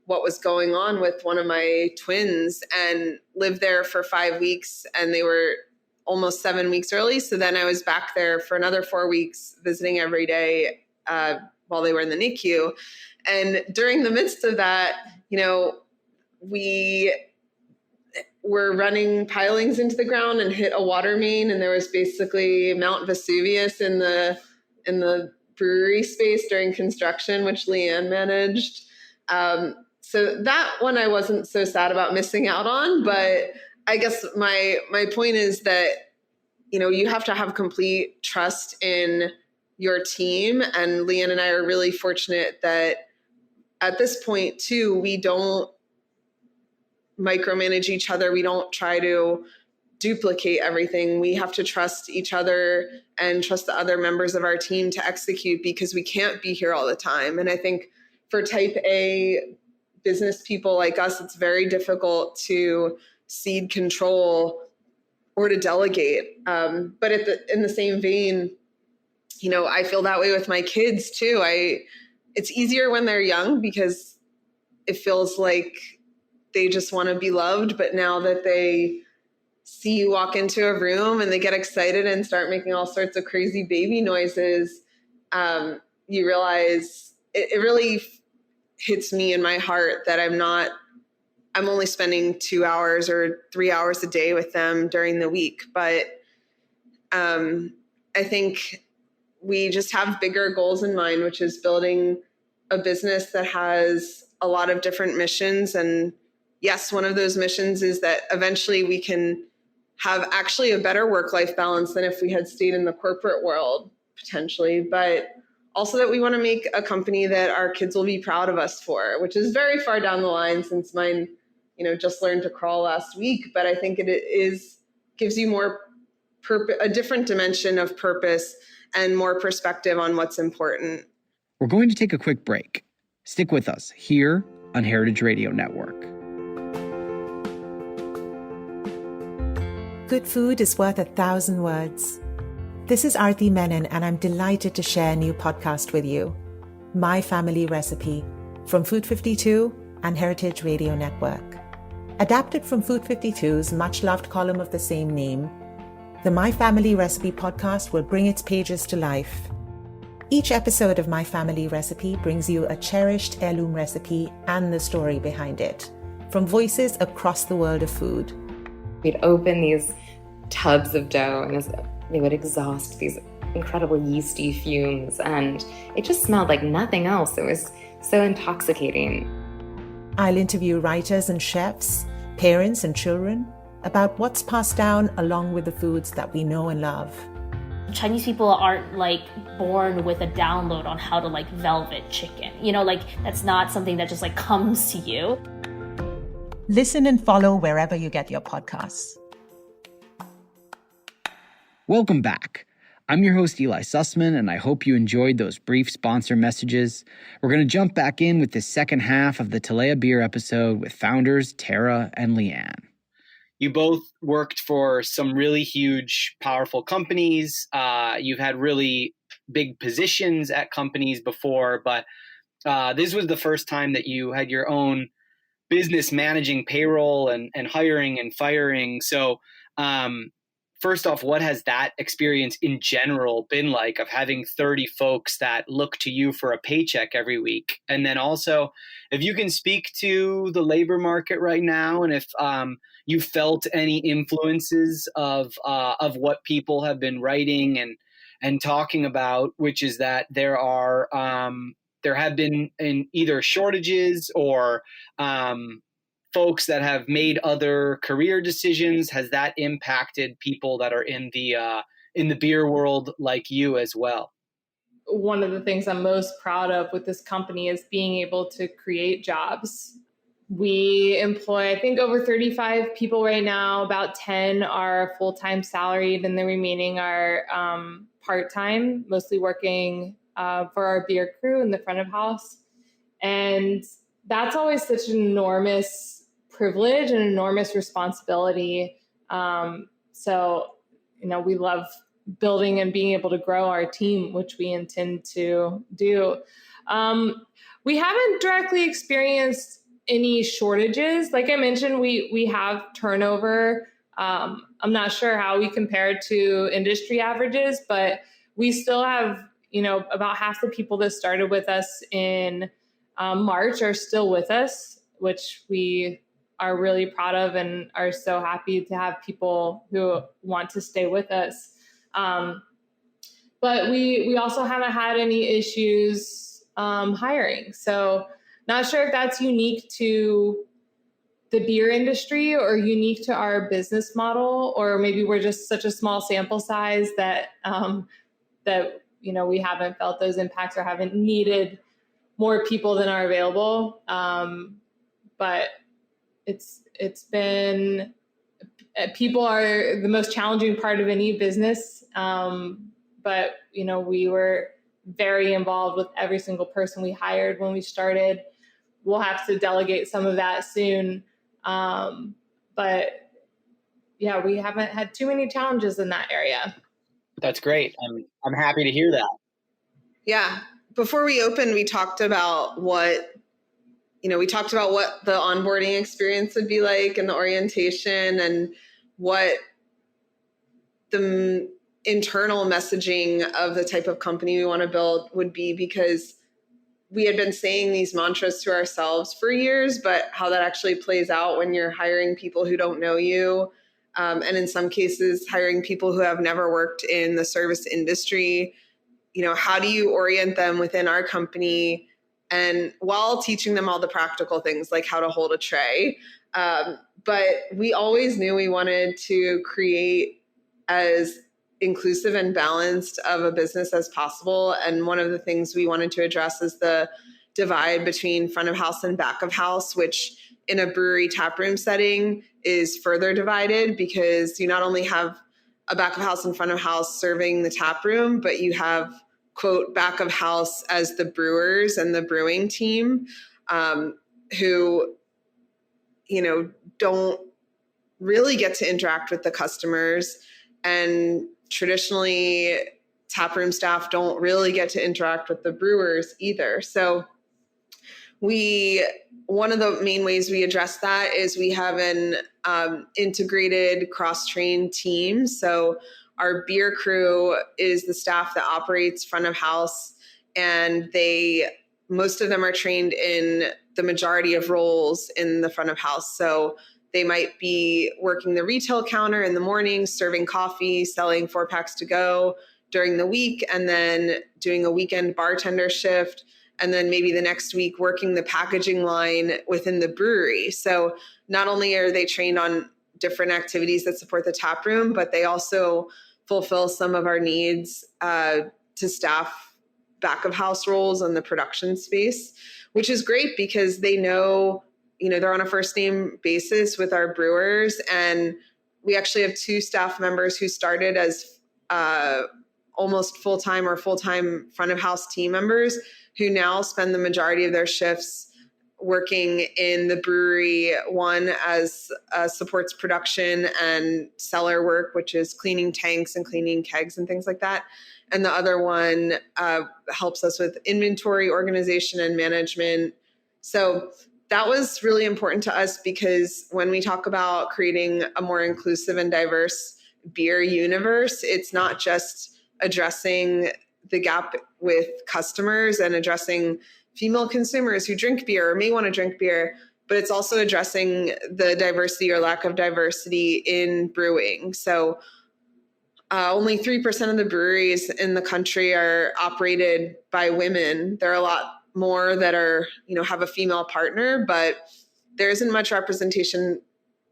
what was going on with one of my twins, and lived there for 5 weeks, and they were almost 7 weeks early. So then I was back there for another 4 weeks, visiting every day while they were in the NICU. And during the midst of that, we were running pilings into the ground and hit a water main, and there was basically Mount Vesuvius in the brewery space during construction, which Leanne managed. So that one I wasn't so sad about missing out on, but I guess my point is that you have to have complete trust in your team. And Leanne and I are really fortunate that at this point too, we don't micromanage each other. We don't try to duplicate everything. We have to trust each other and trust the other members of our team to execute, because we can't be here all the time. And I think for type A business people like us, it's very difficult to cede control or to delegate. But in the same vein, I feel that way with my kids too. It's easier when they're young because it feels like they just want to be loved. But now that they see you walk into a room and they get excited and start making all sorts of crazy baby noises, you realize it really hits me in my heart that I'm only spending 2 hours or 3 hours a day with them during the week. But I think we just have bigger goals in mind, which is building a business that has a lot of different missions. And yes, one of those missions is that eventually we can have actually a better work-life balance than if we had stayed in the corporate world, potentially. But also that we want to make a company that our kids will be proud of us for, which is very far down the line since mine, just learned to crawl last week. But I think it gives you more a different dimension of purpose and more perspective on what's important. We're going to take a quick break. Stick with us here on Heritage Radio Network. Good food is worth 1,000 words. This is Aarti Menon, and I'm delighted to share a new podcast with you, My Family Recipe, from Food 52 and Heritage Radio Network. Adapted from Food 52's much-loved column of the same name, the My Family Recipe podcast will bring its pages to life. Each episode of My Family Recipe brings you a cherished heirloom recipe and the story behind it, from voices across the world of food. We'd open these tubs of dough and they would exhaust these incredible yeasty fumes, and it just smelled like nothing else. It was so intoxicating. I'll interview writers and chefs, parents and children about what's passed down along with the foods that we know and love. Chinese people aren't born with a download on how to velvet chicken. That's not something that just comes to you. Listen and follow wherever you get your podcasts. Welcome back. I'm your host, Eli Sussman, and I hope you enjoyed those brief sponsor messages. We're going to jump back in with the second half of the Talea Beer episode with founders Tara and Leanne. You both worked for some really huge, powerful companies. You've had really big positions at companies before, but this was the first time that you had your own business managing payroll and hiring and firing. So first off, what has that experience in general been like, of having 30 folks that look to you for a paycheck every week? And then also, if you can speak to the labor market right now, and if you felt any influences of what people have been writing and talking about, which is that there have been in either shortages or folks that have made other career decisions. Has that impacted people that are in the beer world like you as well? One of the things I'm most proud of with this company is being able to create jobs. We employ, I think, over 35 people right now. About 10 are full-time salaried, and the remaining are part-time, mostly working for our beer crew in the front of house. And that's always such an enormous privilege and enormous responsibility. So, we love building and being able to grow our team, which we intend to do. We haven't directly experienced any shortages. Like I mentioned, we have turnover. I'm not sure how we compare to industry averages, but we still have, about half the people that started with us in March are still with us, which we are really proud of and are so happy to have people who want to stay with us. But we also haven't had any issues hiring. So not sure if that's unique to the beer industry or unique to our business model, or maybe we're just such a small sample size that we haven't felt those impacts or haven't needed more people than are available. But it's been, people are the most challenging part of any business. But we were very involved with every single person we hired when we started. We'll have to delegate some of that soon. But yeah, we haven't had too many challenges in that area. That's great. I'm happy to hear that. Yeah. Before we opened, we talked about what the onboarding experience would be like and the orientation and what the internal messaging of the type of company we want to build would be, because we had been saying these mantras to ourselves for years, but how that actually plays out when you're hiring people who don't know you. And in some cases, hiring people who have never worked in the service industry. How do you orient them within our company, and while teaching them all the practical things like how to hold a tray? But we always knew we wanted to create as inclusive and balanced of a business as possible. And one of the things we wanted to address is the divide between front of house and back of house, which in a brewery taproom setting is further divided, because you not only have a back of house and front of house serving the tap room, but you have, quote, back of house as the brewers and the brewing team, who, don't really get to interact with the customers. And traditionally, taproom staff don't really get to interact with the brewers either. So one of the main ways we address that is we have an integrated cross-trained team. So our beer crew is the staff that operates front of house, and most of them are trained in the majority of roles in the front of house. So they might be working the retail counter in the morning, serving coffee, selling 4-packs to go during the week, and then doing a weekend bartender shift. And then maybe the next week working the packaging line within the brewery. So not only are they trained on different activities that support the tap room, but they also fulfill some of our needs to staff back of house roles in the production space, which is great because they know, they're on a first name basis with our brewers. And we actually have 2 staff members who started as almost full-time or full-time front of house team members, who now spend the majority of their shifts working in the brewery, one as supports production and cellar work, which is cleaning tanks and cleaning kegs and things like that. And the other one helps us with inventory organization and management. So that was really important to us, because when we talk about creating a more inclusive and diverse beer universe, it's not just addressing the gap with customers and addressing female consumers who drink beer or may want to drink beer, but it's also addressing the diversity or lack of diversity in brewing. So only 3% of the breweries in the country are operated by women. There are a lot more that are, have a female partner, but there isn't much representation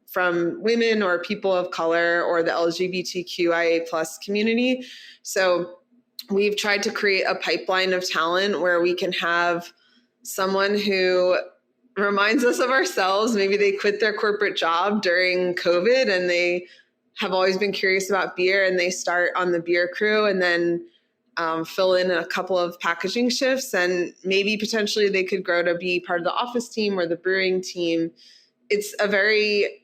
from women or people of color or the LGBTQIA+ community. So we've tried to create a pipeline of talent where we can have someone who reminds us of ourselves. Maybe they quit their corporate job during COVID and they have always been curious about beer, and they start on the beer crew and then fill in a couple of packaging shifts, and maybe potentially they could grow to be part of the office team or the brewing team. It's a very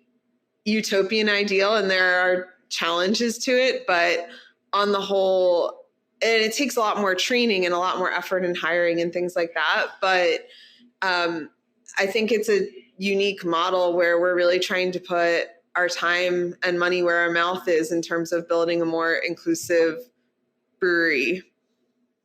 utopian ideal, and there are challenges to it, but on the whole, and it takes a lot more training and a lot more effort in hiring and things like that. But I think it's a unique model where we're really trying to put our time and money where our mouth is in terms of building a more inclusive brewery.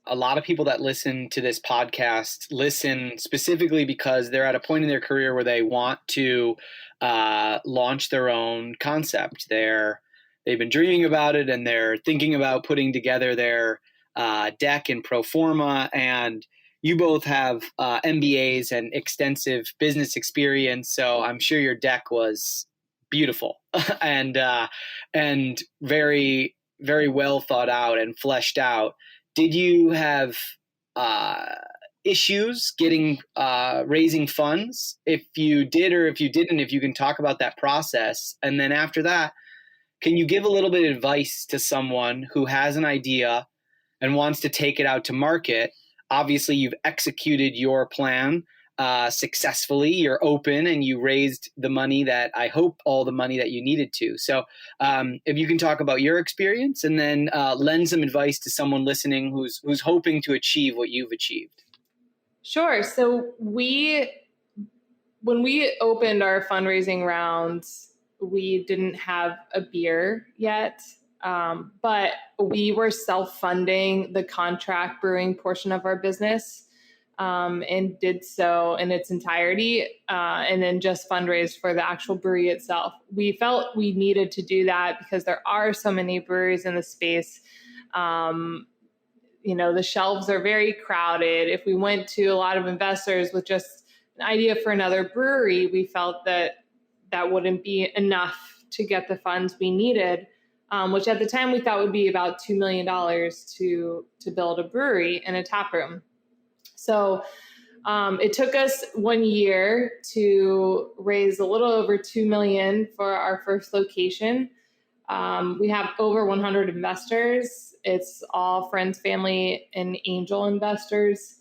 A lot of people that listen to this podcast listen specifically because they're at a point in their career where they want to launch their own concept. They've been dreaming about it, and they're thinking about putting together their deck and pro forma. And you both have MBAs and extensive business experience, so I'm sure your deck was beautiful and very, very well thought out and fleshed out. Did you have issues getting raising funds? If you did, or if you didn't, if you can talk about that process. And then after that, can you give a little bit of advice to someone who has an idea and wants to take it out to market? Obviously, you've executed your plan successfully. You're open and you raised the money that, I hope, all the money that you needed to. So if you can talk about your experience and then lend some advice to someone listening who's hoping to achieve what you've achieved. Sure. So when we opened our fundraising rounds, we didn't have a beer yet, but we were self-funding the contract brewing portion of our business, and did so in its entirety, and then just fundraised for the actual brewery itself. We felt we needed to do that because there are so many breweries in the space. The shelves are very crowded. If we went to a lot of investors with just an idea for another brewery, we felt that wouldn't be enough to get the funds we needed, which at the time we thought would be about $2 million to build a brewery and a tap room. So it took us 1 year to raise a little over $2 million for our first location. We have over 100 investors. It's all friends, family, and angel investors.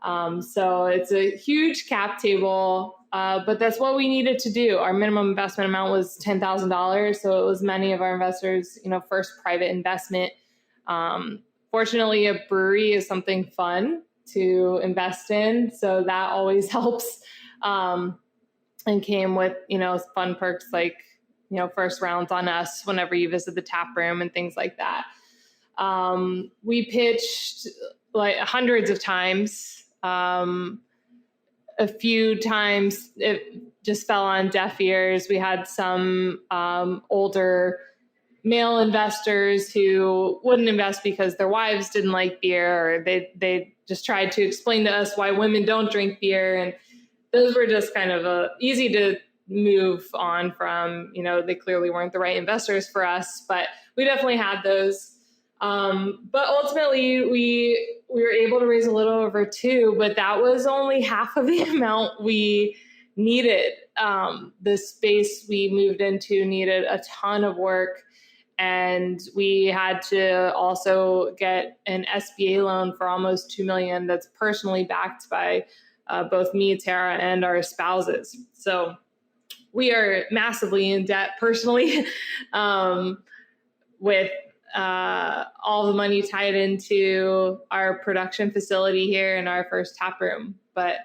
So it's a huge cap table, but that's what we needed to do. Our minimum investment amount was $10,000. So it was many of our investors, first private investment. Fortunately, a brewery is something fun to invest in. So that always helps, and came with, fun perks like, first rounds on us whenever you visit the tap room and things like that. We pitched like hundreds of times. A few times it just fell on deaf ears. We had some older male investors who wouldn't invest because their wives didn't like beer, or they just tried to explain to us why women don't drink beer. And those were just kind of easy to move on from. They clearly weren't the right investors for us, but we definitely had those. But ultimately we were able to raise a little over $2 million, but that was only half of the amount we needed. The space we moved into needed a ton of work, and we had to also get an SBA loan for almost $2 million that's personally backed by both me, Tara, and our spouses. So we are massively in debt personally, with all the money tied into our production facility here in our first tap room. But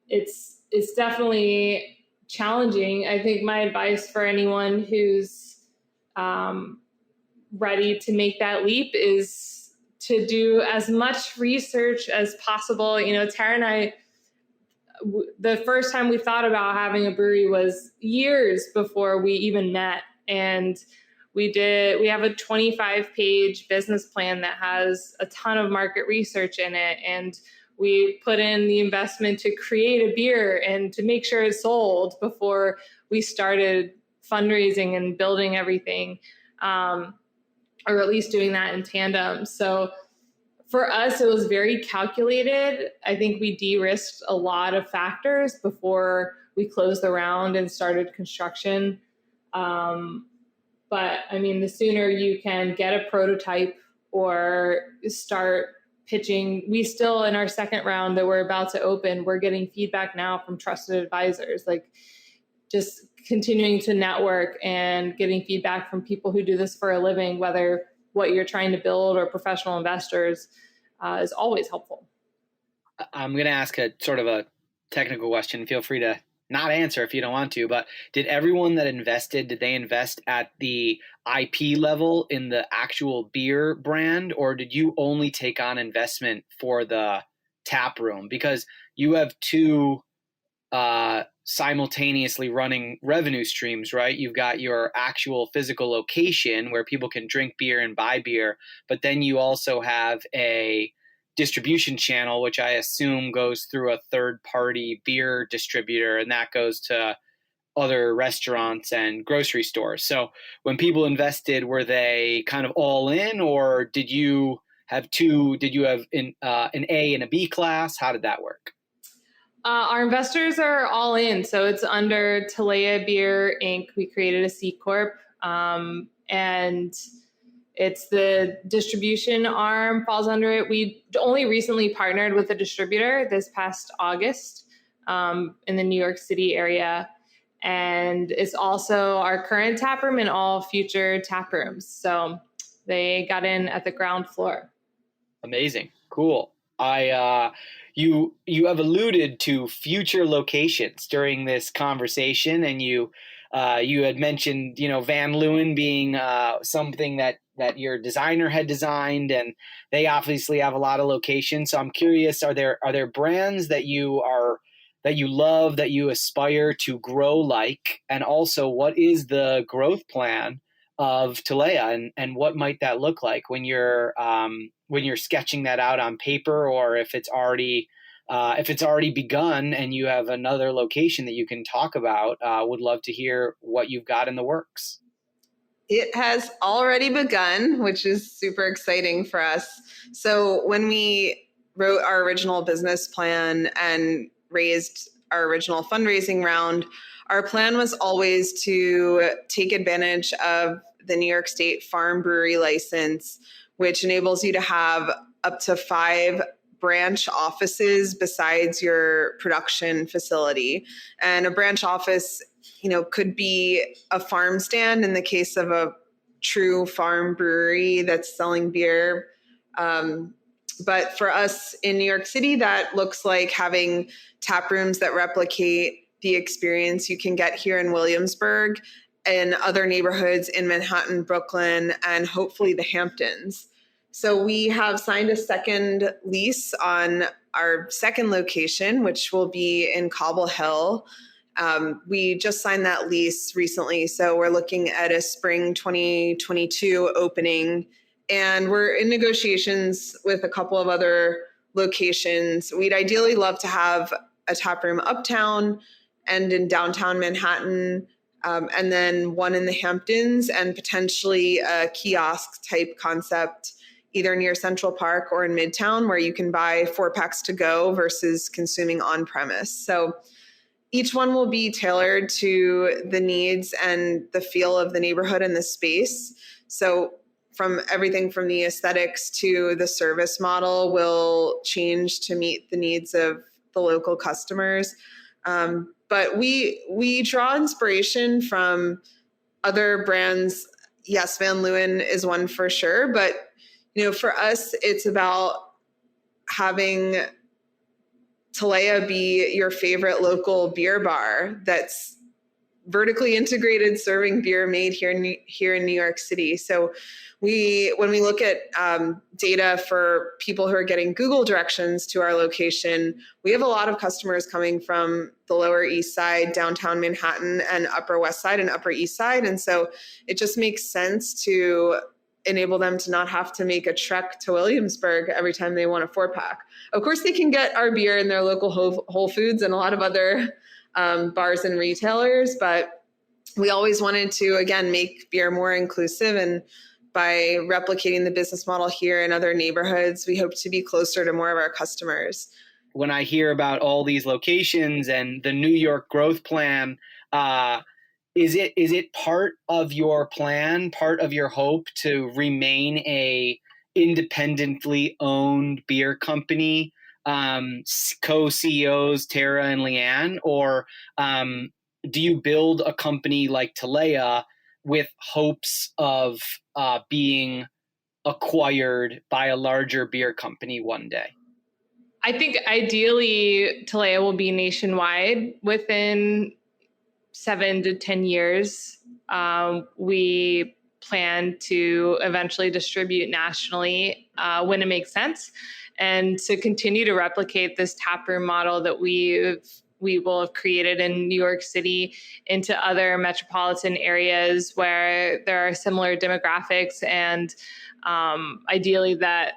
it's definitely challenging. I think my advice for anyone who's ready to make that leap is to do as much research as possible. Tara and I, the first time we thought about having a brewery was years before we even met. And we have a 25-page business plan that has a ton of market research in it. And we put in the investment to create a beer and to make sure it's sold before we started fundraising and building everything, or at least doing that in tandem. So for us, it was very calculated. I think we de-risked a lot of factors before we closed the round and started construction. But the sooner you can get a prototype or start pitching, we still, in our second round that we're about to open, we're getting feedback now from trusted advisors, like just continuing to network and getting feedback from people who do this for a living, whether what you're trying to build or professional investors, is always helpful. I'm going to ask a sort of a technical question. Feel free to not answer if you don't want to, but did everyone that invested, did they invest at the IP level in the actual beer brand, or did you only take on investment for the tap room? Because you have two simultaneously running revenue streams, right? You've got your actual physical location where people can drink beer and buy beer, but then you also have a distribution channel, which I assume goes through a third-party beer distributor, and that goes to other restaurants and grocery stores. So when people invested, were they kind of all in, or did you have an A and a B class? How did that work? Our investors are all in. So it's under Talea Beer Inc. We created a C Corp. And it's the distribution arm falls under it. We only recently partnered with a distributor this past August in the New York City area. And it's also our current tap room and all future tap rooms. So they got in at the ground floor. Amazing. Cool. You have alluded to future locations during this conversation, and you had mentioned, Van Leeuwen being something that your designer had designed, and they obviously have a lot of locations. So I'm curious, are there brands that you love, that you aspire to grow like, and also what is the growth plan of Talea, and what might that look like when you're sketching that out on paper, or if it's already begun and you have another location that you can talk about? Would love to hear what you've got in the works. It has already begun, which is super exciting for us. So when we wrote our original business plan and raised our original fundraising round, our plan was always to take advantage of the New York State Farm Brewery license, which enables you to have up to 5 branch offices besides your production facility. And a branch office, could be a farm stand in the case of a true farm brewery that's selling beer. But for us in New York City, that looks like having tap rooms that replicate the experience you can get here in Williamsburg and other neighborhoods in Manhattan, Brooklyn, and hopefully the Hamptons. So we have signed a second lease on our second location, which will be in Cobble Hill. We just signed that lease recently, so we're looking at a spring 2022 opening, and we're in negotiations with a couple of other locations. We'd ideally love to have a tap room uptown and in downtown Manhattan, and then one in the Hamptons, and potentially a kiosk type concept either near Central Park or in Midtown, where you can buy 4-packs to go versus consuming on premise. So each one will be tailored to the needs and the feel of the neighborhood and the space. So from everything from the aesthetics to the service model will change to meet the needs of the local customers. But we draw inspiration from other brands. Yes, Van Leeuwen is one for sure. But, for us, it's about having Talea be your favorite local beer bar that's vertically integrated, serving beer made here in New York City. So when we look at data for people who are getting Google directions to our location, we have a lot of customers coming from the Lower East Side, downtown Manhattan, and Upper West Side and Upper East Side. And so it just makes sense to enable them to not have to make a trek to Williamsburg every time they want a 4-pack. Of course, they can get our beer in their local Whole Foods and a lot of other bars and retailers, but we always wanted to, again, make beer more inclusive. And by replicating the business model here in other neighborhoods, we hope to be closer to more of our customers. When I hear about all these locations and the New York growth plan, is it part of your plan, part of your hope to remain a independently owned beer company, co-CEOs Tara and Leanne, or do you build a company like Talea with hopes of being acquired by a larger beer company one day? I think ideally Talea will be nationwide within 7 to 10 years. We plan to eventually distribute nationally when it makes sense, and to continue to replicate this taproom model that we will have created in New York City into other metropolitan areas where there are similar demographics, and ideally that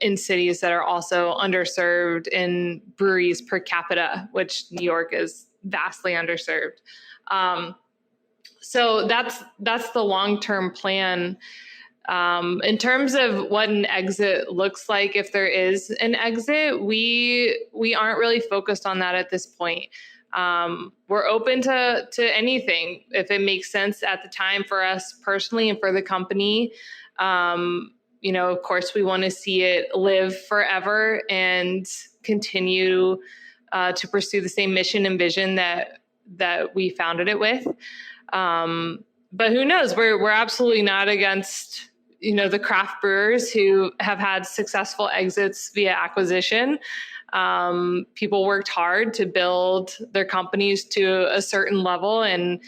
in cities that are also underserved in breweries per capita, which New York is vastly underserved. So that's the long-term plan. In terms of what an exit looks like, if there is an exit, we aren't really focused on that at this point. We're open to anything if it makes sense at the time for us personally and for the company. Of course, we want to see it live forever and continue to pursue the same mission and vision that we founded it with. But who knows? We're absolutely not against the craft brewers who have had successful exits via acquisition. People worked hard to build their companies to a certain level, and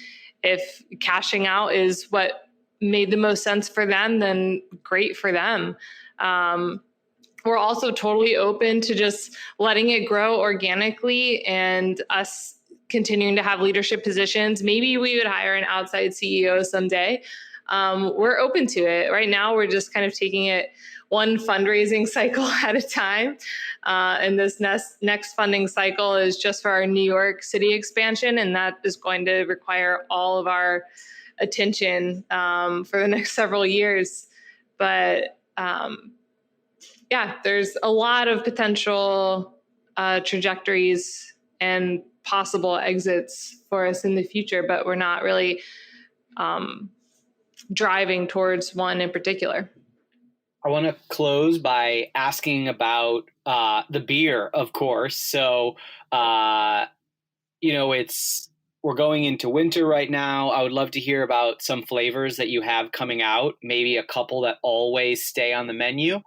if cashing out is what made the most sense for them, then great for them. We're also totally open to just letting it grow organically and us continuing to have leadership positions. Maybe we would hire an outside CEO someday. We're open to it. Right now, we're just kind of taking it one fundraising cycle at a time. And this next funding cycle is just for our New York City expansion. And that is going to require all of our attention for the next several years. But there's a lot of potential trajectories and possible exits for us in the future, but we're not really driving towards one in particular. I want to close by asking about the beer, of course. So, we're going into winter right now. I would love to hear about some flavors that you have coming out, maybe a couple that always stay on the menu.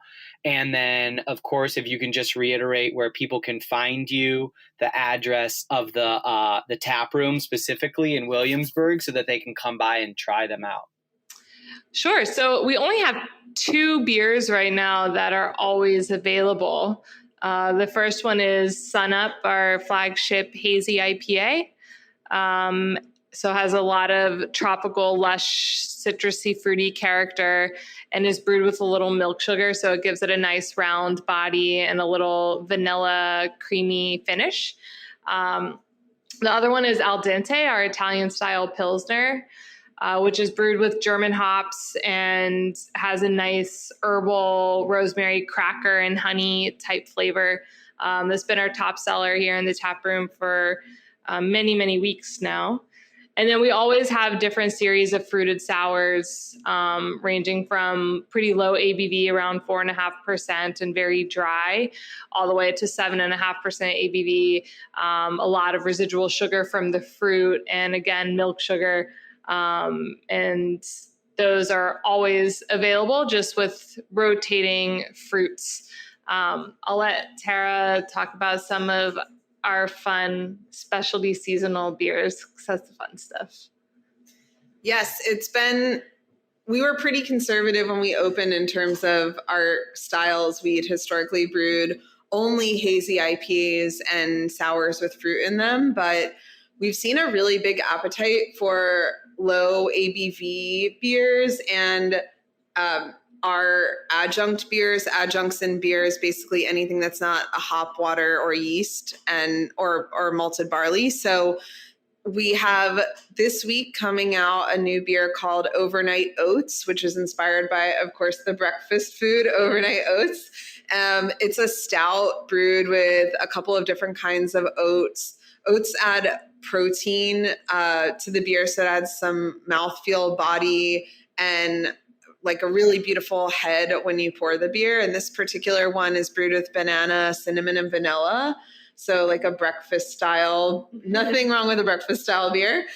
And then, of course, if you can just reiterate where people can find you, the address of the tap room specifically in Williamsburg, so that they can come by and try them out. Sure. So we only have 2 beers right now that are always available. The first one is Sun Up, our flagship hazy IPA. So has a lot of tropical, lush, citrusy, fruity character and is brewed with a little milk sugar. So it gives it a nice round body and a little vanilla creamy finish. The other one is Al Dente, our Italian style Pilsner, which is brewed with German hops and has a nice herbal rosemary cracker and honey type flavor. That's been our top seller here in the tap room for many, many weeks now. And then we always have different series of fruited sours, ranging from pretty low ABV, around 4.5% and very dry, all the way to 7.5% ABV, a lot of residual sugar from the fruit, and again, milk sugar. And those are always available just with rotating fruits. I'll let Tara talk about some of our fun specialty seasonal beers, because that's the fun stuff. Yes, we were pretty conservative when we opened in terms of our styles. We had historically brewed only hazy IPAs and sours with fruit in them, but we've seen a really big appetite for low ABV beers and our adjunct beers. Adjuncts in beers, basically anything that's not a hop, water, or yeast or malted barley. So we have this week coming out a new beer called Overnight Oats, which is inspired by, of course, the breakfast food overnight oats. It's a stout brewed with a couple of different kinds of oats. Oats add protein to the beer, so it adds some mouthfeel, body, and like a really beautiful head when you pour the beer. And this particular one is brewed with banana, cinnamon, and vanilla. So like a breakfast style, nothing wrong with a breakfast style beer.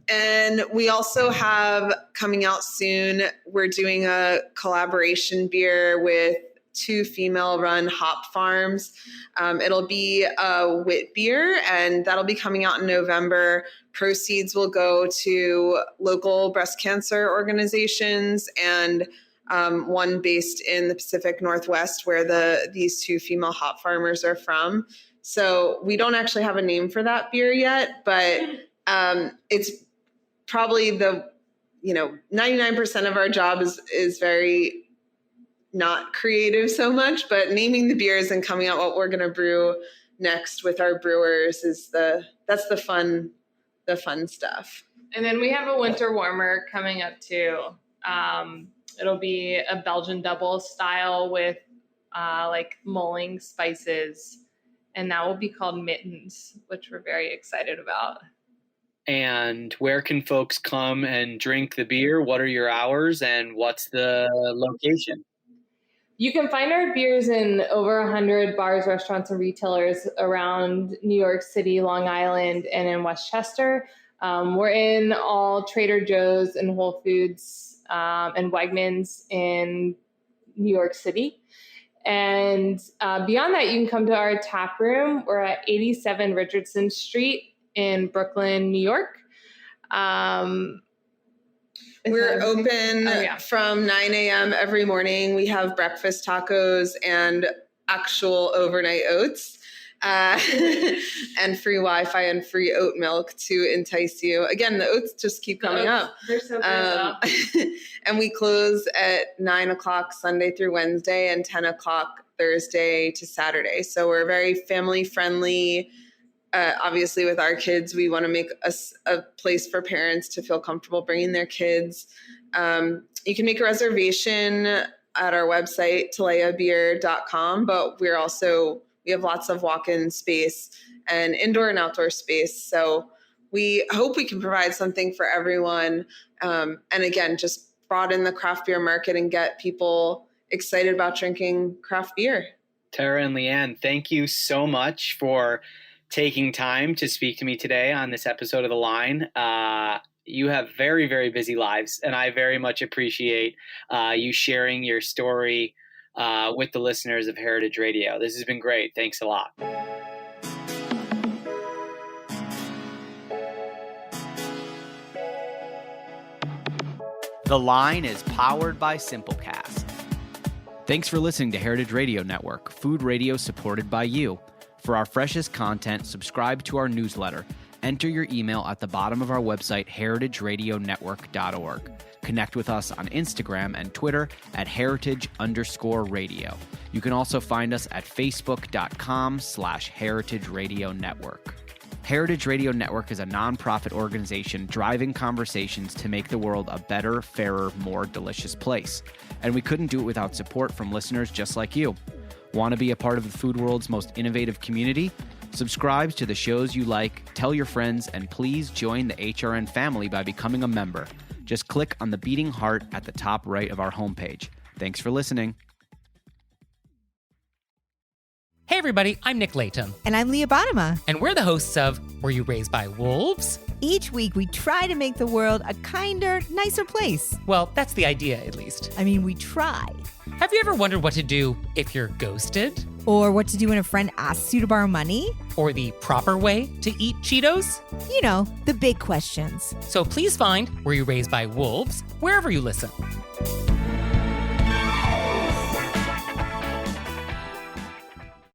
And we also have coming out soon, we're doing a collaboration beer with 2 female-run hop farms. It'll be a wit beer, and that'll be coming out in November. Proceeds will go to local breast cancer organizations and one based in the Pacific Northwest, where these 2 female hop farmers are from. So we don't actually have a name for that beer yet, but it's probably 99% of our job is very not creative so much, but naming the beers and coming out what we're going to brew next with our brewers is that's the fun stuff. And then we have a winter warmer coming up too. It'll be a Belgian double style with like mulling spices, and that will be called Mittens, which we're very excited about. And where can folks come and drink the beer? What are your hours and what's the location? You can find our beers in over 100 bars, restaurants, and retailers around New York City, Long Island, and in Westchester. We're in all Trader Joe's and Whole Foods and Wegmans in New York City. And beyond that, you can come to our tap room. We're at 87 Richardson Street in Brooklyn, New York. We're open from 9 a.m. every morning. We have breakfast tacos and actual overnight oats and free Wi-Fi and free oat milk to entice you. Again, the oats just keep coming up. They're so good. And we close at 9 o'clock Sunday through Wednesday and 10 o'clock Thursday to Saturday. So we're very family friendly. Obviously, with our kids, we want to make a place for parents to feel comfortable bringing their kids. You can make a reservation at our website, TaleaBeer.com, but we have lots of walk-in space and indoor and outdoor space. So we hope we can provide something for everyone. And again, just broaden the craft beer market and get people excited about drinking craft beer. Tara and Leanne, thank you so much for taking time to speak to me today on this episode of The Line. You have very, very busy lives, and I very much appreciate you sharing your story with the listeners of Heritage Radio. This has been great. Thanks a lot. The Line is powered by Simplecast. Thanks for listening to Heritage Radio Network, food radio supported by you. For our freshest content, subscribe to our newsletter. Enter your email at the bottom of our website, heritageradionetwork.org. Connect with us on Instagram and Twitter at heritage_radio. You can also find us at facebook.com/Heritage Radio Network. Heritage Radio Network is a nonprofit organization driving conversations to make the world a better, fairer, more delicious place. And we couldn't do it without support from listeners just like you. Want to be a part of the food world's most innovative community? Subscribe to the shows you like, tell your friends, and please join the HRN family by becoming a member. Just click on the beating heart at the top right of our homepage. Thanks for listening. Hey everybody, I'm Nick Latham. And I'm Leah Bottima. And we're the hosts of Were You Raised by Wolves? Each week we try to make the world a kinder, nicer place. Well, that's the idea, at least. I mean, we try. Have you ever wondered what to do if you're ghosted? Or what to do when a friend asks you to borrow money? Or the proper way to eat Cheetos? You know, the big questions. So please find Were You Raised by Wolves wherever you listen.